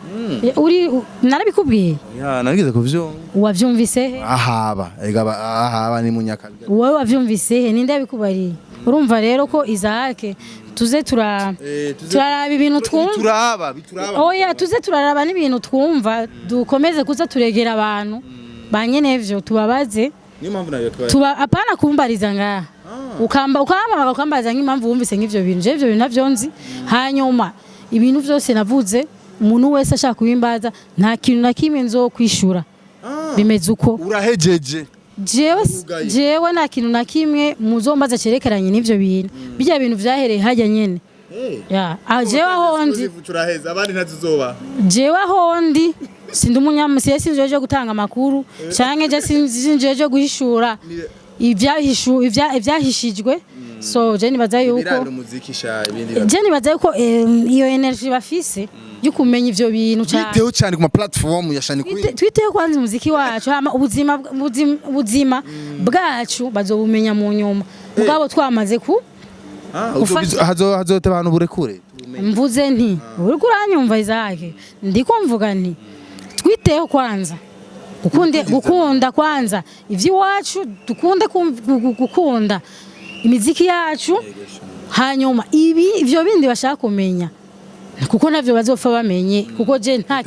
uri narabikubwiye ya narigize kuvyo wavyumvise ahaba ni munyakabiga wowe wavyumvise he ninde yabikubariye urumva rero ko izake tuze turaraba ibintu twumva oya tuze turaraba n'ibintu twumva dukomeze kuza turegera abantu banyenevyo tubabaze tuba apana kumbariza ngaha ukambariza nk'impamvu wumvise nk'ivyo bintu je ivyo bintu navyo nzi hanyuma ibintu vyose navuze umuntu wese ashaka kubimbaza nta kintu na kimwe nzo kwishura bimeze uko urahejeje jewe nta kintu na kimwe muzombaza cerekeranye n'ivyo bintu bijya bintu vyahereye hajya nyene jewe ahondi abandi ntazizoba jewe ahondi sindi umunyamusiye sinjeje gutanga amakuru canke je sinjeje guhishura ivyahishijwe so je nibaza yuko je nibaza yuko iyo energy bafise yo kumenya ivyo bintu twiteho cyane ku ma platform ya Shani Queen twiteho kwanza umuziki wacu hama ubuzima bwacu bazobumenya mu nyuma mugabo twamaze ku hazote abantu burekure mvuze nti uri kuranyumva izake ndiko mvuga nti twiteho kwanza gukunda kwanza ivyi wacu dukunde gukunda imiziki yacu hanyuma ivyo bindi bashaka kumenya kuko navyo bazopfa bamenye kuko je nta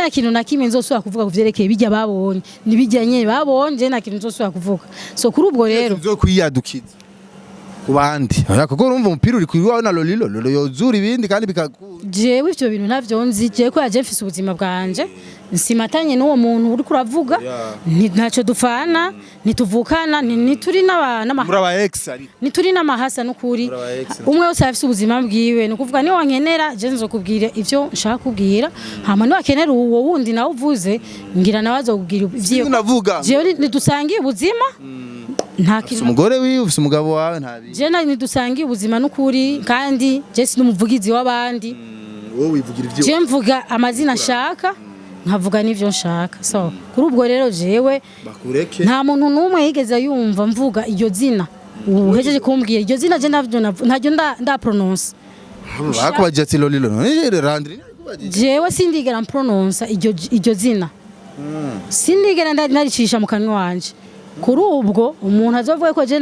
kintu na kimwe nzosubira kuvuga kuvyerekeye bijya babonye nibijya nyene babonye je nta kintu nzosubira kuvuga so kuri ubwo rero nzo kwiyadukiza kubandi kuko urumva umupira uri kwiwawe na Lolilo yozura ibindi kandi jewe ivyo bintu navyo nzi je ko yaje mfise ubuzima bwanje nsimatanye n'uwo muntu uri kuravuga ntaco dufana nituvukana nituri nituri n'amahasa n'ukuri umwe wese afise ubuzima bwiwe no kuvuga ni wankenera je nzokubwira ivyo nshaka kubwira hama ni wakenera uwo wundi nawe uvuze ngira nawe azokubwira ivyo navuga jewe nidusangiye ubuzima nta kintu umugore wiwe ufise umugabo wawe ntabi je nidusangiye ubuzima n'ukuri kandi je sinumuvugizi w'abandi wowe wivugira ivyo je mvuga amazina nshaka nkavuga n'ivyo nshaka so kuri ubwo rero jewe bakureke nta muntu numwe yigeze yumva mvuga iryo zina uhejeje kumbwira iryo zina je ntabyo nda pronounce bakubaje ati Lolilo Randri jewe sindigera pronounce iryo zina sindigera naricisha mu kanwa wanje kuri ubwo umuntu azovuga ko je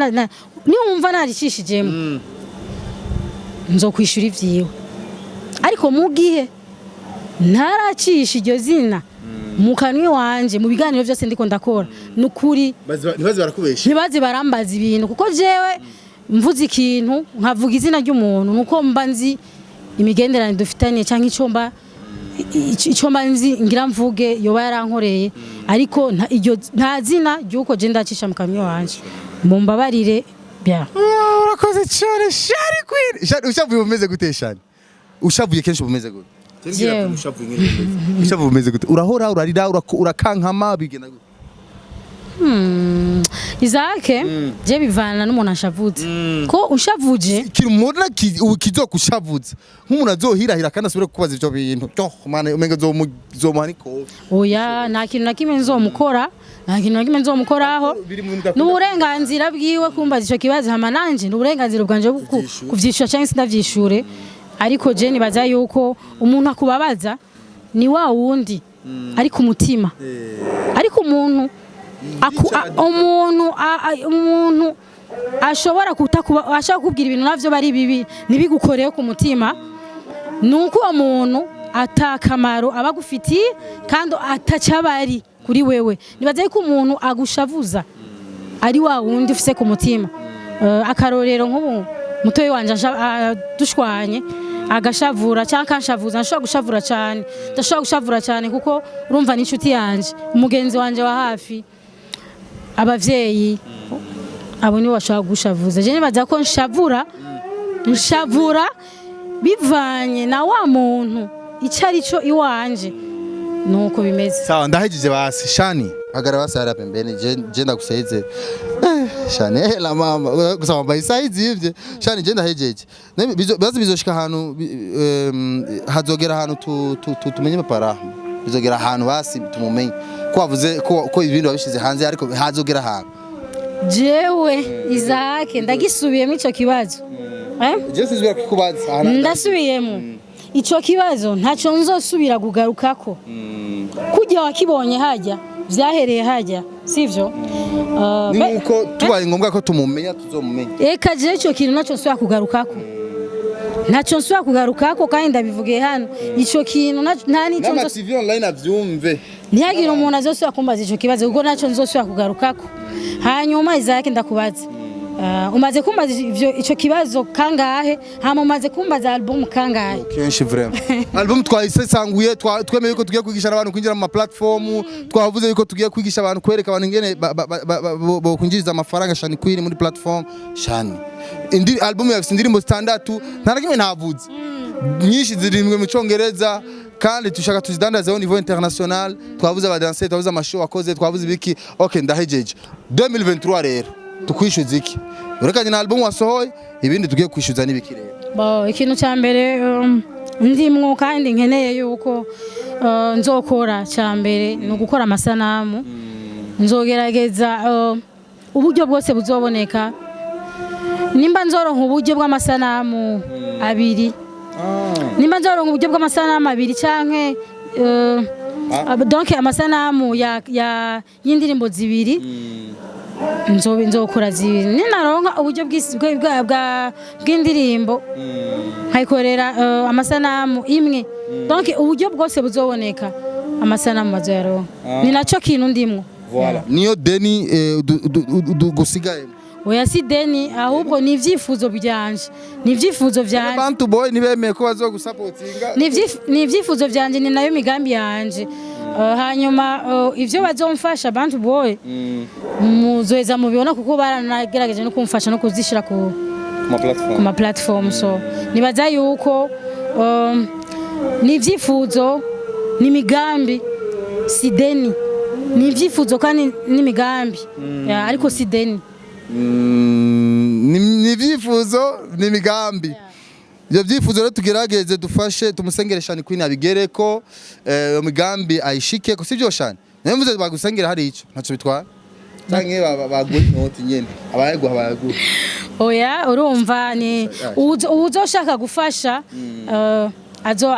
niwumva naricishijemo nzokwishura ivyiwe ariko mu gihe ntaracisha iryo zina mu kanwi wanje mu biganiro byose ndiko ndakora nukuri ntibazi barambaza ibintu kuko jewe mvuze ikintu nkavuga izina ry'umuntu nuko mba nzi imigenderanire dufitanye cyangwa icyo mba nzi ngira mvuge yoba yarankoreye ariko nta zina ry'uko je ndacisha mu kanwi wanje mumbabarire bya urakoze cyane shari queen ushavuye umeze gute shani ushavuye kenshi umeze gute ushavuye umeze gute urahora urarira urakankama bigena gute Izake je bivana n'umuntu ashavutse ko ushavuje kirumona kizokushavuza nk'umuntu azohirahira kandi asubire kubaza ivyo bintu mana umenga zomuhani ko oya nta kintu na kimwe nzomukora nta kintu na kimwe nzomukoraho n'uburenganzira bwiwe kumbaza ico kibazo hama nanje n'uburenganzira bwanje kuvyishura cyangwa sindavyishure ariko je nibaza yuko umuntu akubabaza ni wa wundi ariko umutima ariko umuntu ashobora kubwira ibintu navyo bari bibi nibigukoreyo ku mutima nuko uwo muntu atakamaro abagufitiye kandi atacabari kuri wewe nibaza yuko umuntu agushavuza ari wa wundi ufise ku mutima akarorero nk'ubu mutoyi wanje dushwanye agashavura cyangwa kanshavuza nshobora gushavura cyane ndashobora gushavura cyane kuko urumva ni inshuti yanje umugenzi wanje wa hafi abavyeyi abo ni bashaka gushavuza je nibaza ko nshavura bivanye na wa muntu icari cyo iwanje nuko bimeze sawa ndahejije basi shani agara basara pembeni je ndaguseze shani la mama gusaba bayisayizi ivye shani je ndahejeje bazi bizoshika ahantu hazogera ahantu tumenye mapara bizogera ahantu basi tumumenye ko wavuze ko ibintu babishize hanze ariko hazogera ahantu jewe Izake ndagisubiyemo ico kibazo je sizwe kukubaza ndasubiyemo ico kibazo ntaco nzosubira kugarukako kujya wakibonye hajya vyahereye hajya sivyo nuko tubaye ngombwa ko tumumenya tuzomumenya eka je ico kintu naco nsubira kugarukako ntaco nsubira kugarukako kandi ndabivugiye hano ico kintu nta nico nzo TV online avyumve ntiyagira umuntu azosubira kumbaza ico kibazo kuko naco nzosubira kugarukako hanyuma Izake ndakubaza umaze kumbaza ico kibazo kangahe hama umaze kumbaza album kangahe kenshi vraiment album twayisesanguye twemeye ko tugiye kwigisha abantu kwinjira mu platform twavuze yuko tugiye kwigisha abantu kwereka abantu ingene bo kwinjiriza amafaranga shani kwiri muri platform shani indi album yafise indirimbo standatu nta nakimwe ntavuze nyinshi zirimwe mu Congereza kandi tushaka tuzidandaza au niveau international twavuze abadanser twavuze amashow akoze twavuze ibiki okay ndahejeje 2023 rero tukwishuza iki urekanye na album wasohoye ibindi tugiye kwishuza n'ibiki rero ikintu cya mbere ndimwo kandi nkeneye yuko nzokora cya mbere ni ugukora amasanamu nzogerageza uburyo bwose buzoboneka nimba nzoronka uburyo bw'amasanamu abiri nimba nzoronka uburyo bw'amasanamu abiri canke donc amasanamu y'indirimbo zibiri nzokora zibiri ninaronka uburyo bw'indirimbo nkayikorera amasanamu imwe donc uburyo bwose buzoboneka amasanamu bazoyaronka ni naco kintu ndimwo voilà niyo deni gusigaye oya si deni ahubwo ni ivyifuzo byanje Bantu boy nibemeye ko bazogusapotinga ni ivyifuzo byanje ni nayo migambi yanje hanyuma ivyo bazomfasha Bantu boy muzoeza mubibona kuko baranagerageje no kumfasha no kuzishira ku ma platform so nibaza yuko ni ivyifuzo ni migambi si deni ni ivyifuzo kandi ni migambi ariko si deni ni ivyifuzo ni migambi ivyo vyifuzo rero tugerageze dufashe tumusengere Shani Queen abigereko iyo migambi ayishike ko sivyo Shani nemvuze bagusengera hari ico ntaco bitwara canke bagura inoti nyene abayeguha oya urumva ni uzoshaka gufasha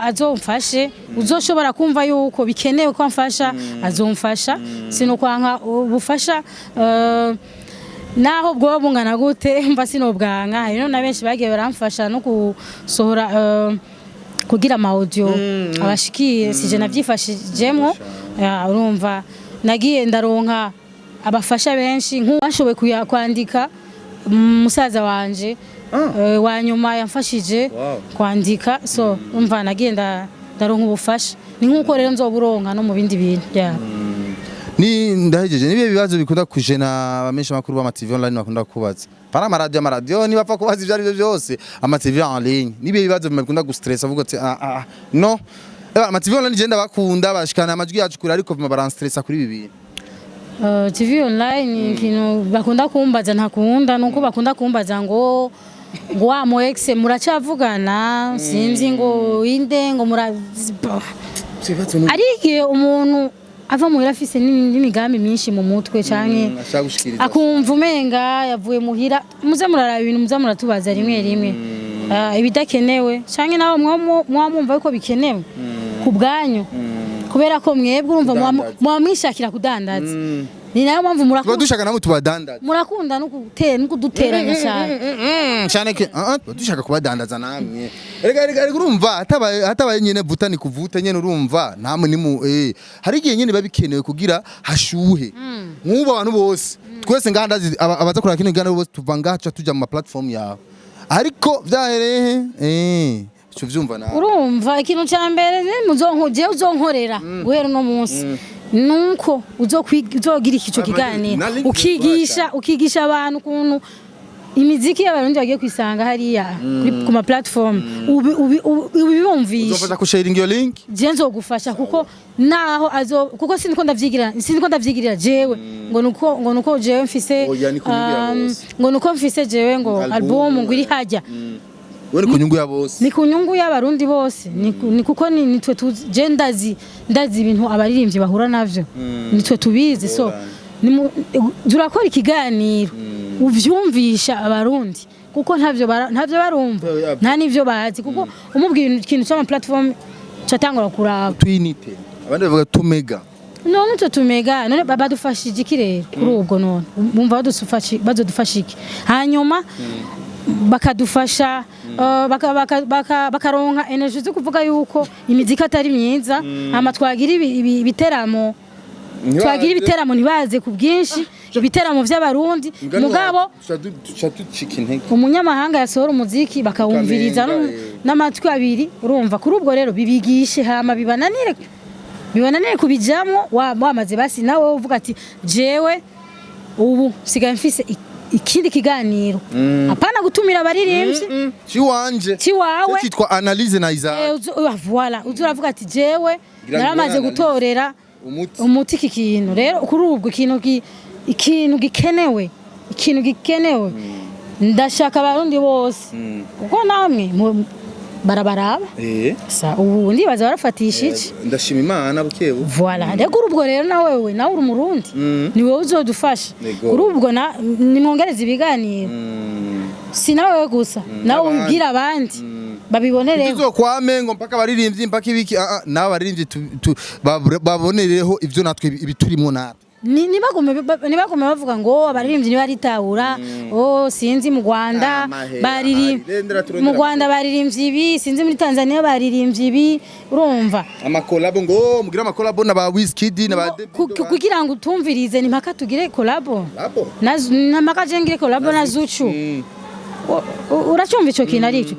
azomfashe uzoshobora kumva yuko bikenewe ko amfasha azomfasha sino kwanka ubufasha naho bwo bungana gute mva sino bwanka rero na benshi bagiye baramfasha no gusohora kugira ama audio abashikiye sije navyifashijemwo urumva nagiye ndaronka abafasha benshi nk'ubashoboye kwandika musaza wanje wanyuma yamfashije kwandika so umva nagiye ndaronka ubufasha ni nkuko rero nzoburonka no mu bindi bintu ni ndahejeje nibiye bibazo bikunda kujena abamenshi makuru ba TV online bakunda kubaza para amaradio ni bapfa kubaza ivyo ari byose ama TV en ligne nibiye bibazo bikunda gustress avuga ati no ama TV online genda bakunda bashikana amajwi yacu kuri ariko bima baranstressa kuri bibi TV online kintu bakunda kumbaza ntakunda nuko bakunda kumbaza ngo wa mo ex muracavugana sinzi ngo inde ngo arigiye umuntu ava muhira afise n'imigambi myinshi mu mutwe canke akumva umenga yavuye muhira muze muraraba ibintu muze muratubaza rimwe ibidakenewe canke naho mwamumva yuko bikenewe ku bwanyu kubera ko mwebwe urumva mwamwishakira kudandaza ni nayo mpamvu murakunda dushaka namwe tubadandaza murakunda no kuduteranya cyane ke dushaka kubadandaza namwe rega urumva hatabaye nyene vuta ni kuvuta nyene urumva namwe nimu hari igihe nyene babikenewe kugira hashuhe nk'ubu abantu bose twese ngahandazi abaza kuraka kino gana bose tuva ngaha tuja mu platform yawe ariko vyahereye cyo vyumva nawe urumva ikintu cya mbere uzonkorera guhera no munsi nuko uzogira ikico kiganira ukigisha abantu kuntu imiziki y'abarundi bagiye kwisanga hariya ku ma platform ubibumvisha uzofasha ku sharing your link je nzogufasha kuko naho kuko siniko ndavyigirira jewe ngo nuko jewe mfise ngo nuko mfise jewe ngo album ngo iri hajya Wari kunyungu ya bose. Ni kunyungu y'abarundi bose. Ni kuko nitwe je ndazi ibintu abaririmbyi bahura navyo. Nitwe tubizi so durakora ikiganiro uvyumvisha abarundi kuko ntavyo barumva nta nivyo bazi kuko umubwira ikintu cyo ma platform catangura kuraba. Twinite. Abandi bavuga tumega. None tumega none badufashije iki rero kuri ubwo none bumva badufashije iki hanyuma bakadufasha bakaronka energy zo kuvuga yuko imiziki atari myiza ama twagira ibiteramo ntibaze ku bwinshi ibiteramo by'abarundi mugabo umunyamahanga yasohora umuziki bakawumviriza n'amatwi abiri urumva kuri ubwo rero bibigishe hama bibananire kubijamwo wamaze basi nawe uvuga ati jewe ubu sigaye mfise ikindi kiganiro apana gutumira abaririmbyi ciwawe cyitwa analyse na Isaac voilà uzuravuga ati jewe naramaze gutorera umuti kikintu rero kuri ubwo ikintu gikenewe ndashaka abarundi bose uko namwe barabaraba sa ubundi baza barafatisha iki ndashima Imana bukebu voilà rero ubwo rero nawe uri umurundi ni wowe uzodufasha kuri ubwo nimwongereza ibiganiro si nawe gusa nawe ubwira abandi babibonereho tuzokwamengo mpaka baririmbyi mpaka ibiki nawe baririmbyi babonereho ivyo natwe ibiturimo natwe nibagume bavuga ngo abaririmbyi ntibaritahura sinzi mu Rwanda baririmbyi ibi sinzi muri Tanzania baririmbyi ibi urumva amakolabo ngo mugira amakolabo na ba Wizkid na ba kugira ngo utumvirize ni mpaka tugire kolabo na mpaka jengire kolabo na Zuchu uracyumva ico kintu ari cyo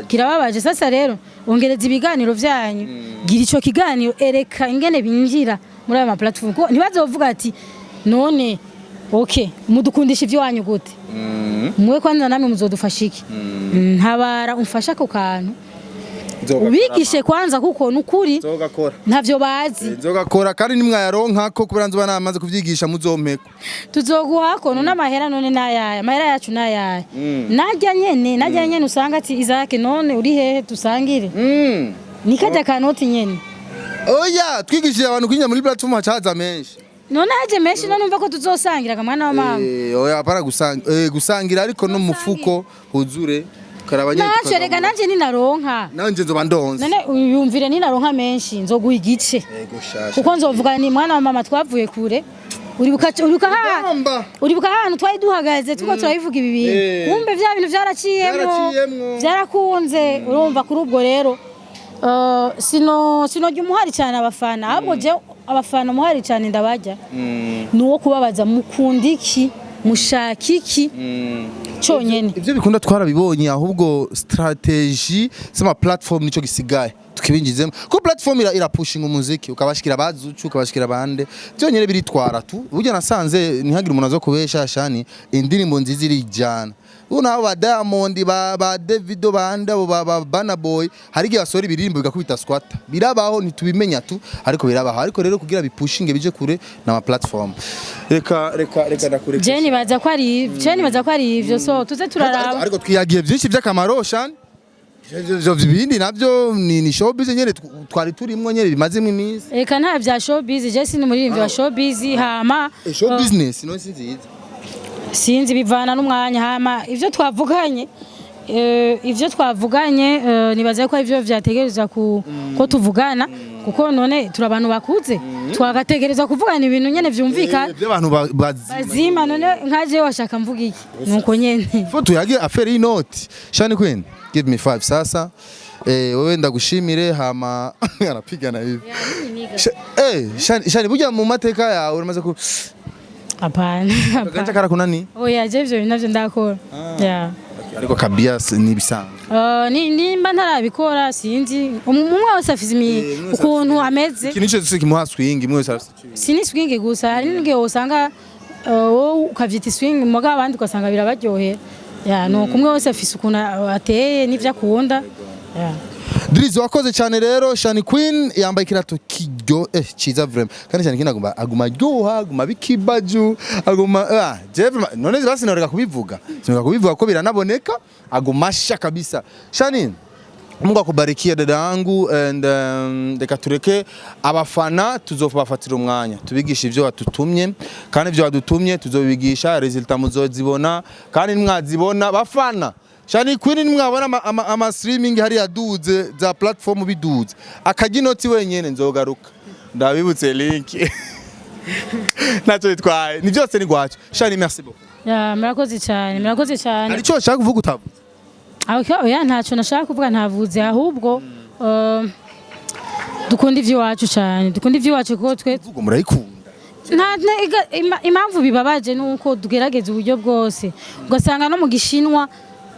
kirababaje sasa rero ongereza ibiganiro vyanyu gira ico kiganiro ereka ingene binjira muri aya platform ko ntibazovuga ati none okay mudukundisha ivyo wanyu gute mwe kwanza namwe muzodufasha iki ntabara umfasha ko kantu ubigishe kwanza kuko nukuri ntavyo bazi nzogakora kandi nimwayaronka ko kubera nzoba namaze kuvyigisha muzompeko tuzoguha ko none amahera none nayaya amahera yacu nayaya najya nyene usanga ati Isaac none uri hehe tusangire nikajya kanoti nyene oya twigishije abantu kwinya muri platform hacaza menshi none haje menshi none umva ko tuzosangira kamwana wa mama oya para gusangira ariko no mufuko huzure nacho rega nanje ninaronka nanje nzoba ndonze none uyumvire ninaronka menshi nzoguha igice kuko nzovuga ni mwana wa mama twavuye kure uribuka ahantu twari duhagaze tuko turabivuga ibi bintu wumve vya bintu vyaraciyemwo vyarakunze urumva kuri ubwo rero sino jumuhari cyane abafana ahubwo je abafana muhari cyane ndabajya nuwo kubabaza mukundiki mushakiki cyonyene ivyo bikunda twarabibonye ahubwo strategy sama platform nico gisigaye tukibinjizemo ko platform irapushinga umuziki ukabashikira bazucu ukabashikira bande byonyene biritwara tu burya nasanze ntihagire umuntu azo kubesha shani indirimbo nziza irijana unaho ba Diamond ba Davido banda ba Burna Boy hari gihe basora ibirimbo bigakubita squatter birabaho ntitubimenya tu ariko birabaho ariko rero kugira bipushinge bije kure na platform reka nakure Jenny baza ko ari ivyo so tuze turaraba ariko twiyagiye byinshi by'akamaro shani jo bindi navyo ni showbiz nyene twari turimwo nyene bimazemo iminsi reka nta bya showbiz je sini muri wa showbiz hama show business no sinziza sinzi bivana n'umwanya hama ivyo twavuganye nibaze ko ivyo vyategereza ko tuvugana kuko none turabantu bakuze twagategereza kuvugana ibintu nyene vyumvikana by'abantu bazima none nkaje washaka mvuga iki nuko nyene foto yage affaire inoti shani queen give me 5 sasa wewe ndagushimire hama anapigana hivi shani burya mu mateka yawe uramaze ku Hapana. Gacha kara kunani? Oya jevyo binavyo ndakora. Yeah. Ariko kabias ni bisanzwe. Nimba ntarabikora sinzi. Umwe wese afise ukuntu ameze. Ikintu cyo kimuha swing imwe wese afise. Sini swing gusa hari n'inge usanga ukavyita swing muga abandi ugasanga birabaryohera. Yeah, no kumwe wese afise ukuntu ateye n'ivyo akunda. Yeah. Drizzy wakoze cyane rero Shani Queen yambaye kirato kijyo ciza vraiment kandi cyane kinaguma aguma ryoha aguma bikibaju aguma none basi noreka kubivuga ko biranaboneka aguma sha kabisa Shani Mungu akubarikie dada yangu and reka tureke abafana tuzobafatira umwanya tubigisha ivyo watutumye kandi ivyo wadutumye tuzobigisha resultat muzozibona kandi mwazibona bafana Shani Queen mwabona ama streaming hari yaduze za platform biduze akaginoti wenyene nzogaruka ndabibutse link naco bitwaye ni byose ni gwacho Shani merci beaucoup murakoze cyane ari cyo nshaka kuvuga utavuze oya ntaco nashaka kuvuga ntavuze ahubwo dukunda ivyo wacu cyane ko twe vuga murayikunda impamvu bibabaje nuko dugerageza uburyo bwose ugasanga no mu gishinwa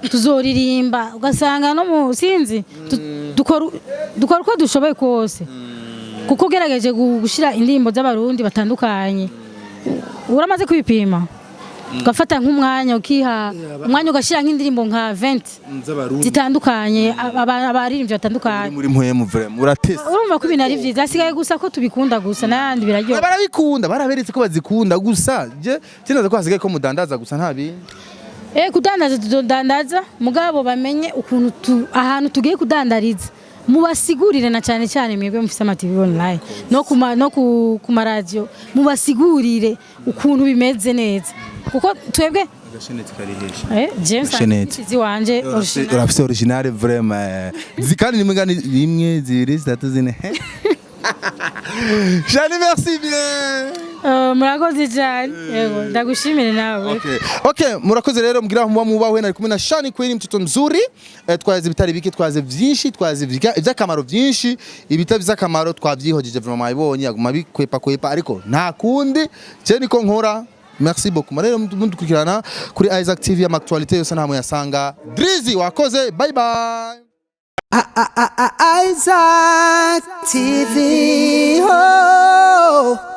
tuzoririmba ugasanga no mu sinzi dukora uko dushoboye kose kuko ugerageje gushira indirimbo z'abarundi batandukanye uramaze kwipima ugafata nk'umwanya ukiha umwanya ugashira nk'indirimbo nka 20 zitandukanye abaririmbyi batandukanye muri mpwemu vraiment uratese urumva ko ibintu ari vyiza asigaye gusa ko tubikunda gusa n'andi biraryoha barabikunda baraberetse ko bazikunda gusa je kinaza ko hasigaye ko mudandaza gusa nta bindi kudandaza tudandaza mugabo bamenye ukuntu ahantu tugiye kudandariza mubasigurire na cyane cyane mwebwe mufise ama TV online no kuma radio mubasigurire ukuntu bimeze neza kuko twebwe gashenetse karihesha James wanje urafise original vraiment zikani rimwe zibiri zitatu zine Shani merci bien murakoze cyane yego ndagushimire nawe Okay, murakoze rero mbwira muba mubawe nari kumwe na Shani Queen mtoto mzuri. Twaze bitari biki, twaze byinshi, twaze iby'akamaro byinshi, ibitabo by'akamaro twabyihojeje vraiment ibonye aguma bikwepa ariko nta kundi je niko nkora. Merci beaucoup. Rero mundukurikirana kuri Isaac TV amaktualite yose nta muyasanga. Drizzy wakoze, bye bye. Isaac TV. Oh.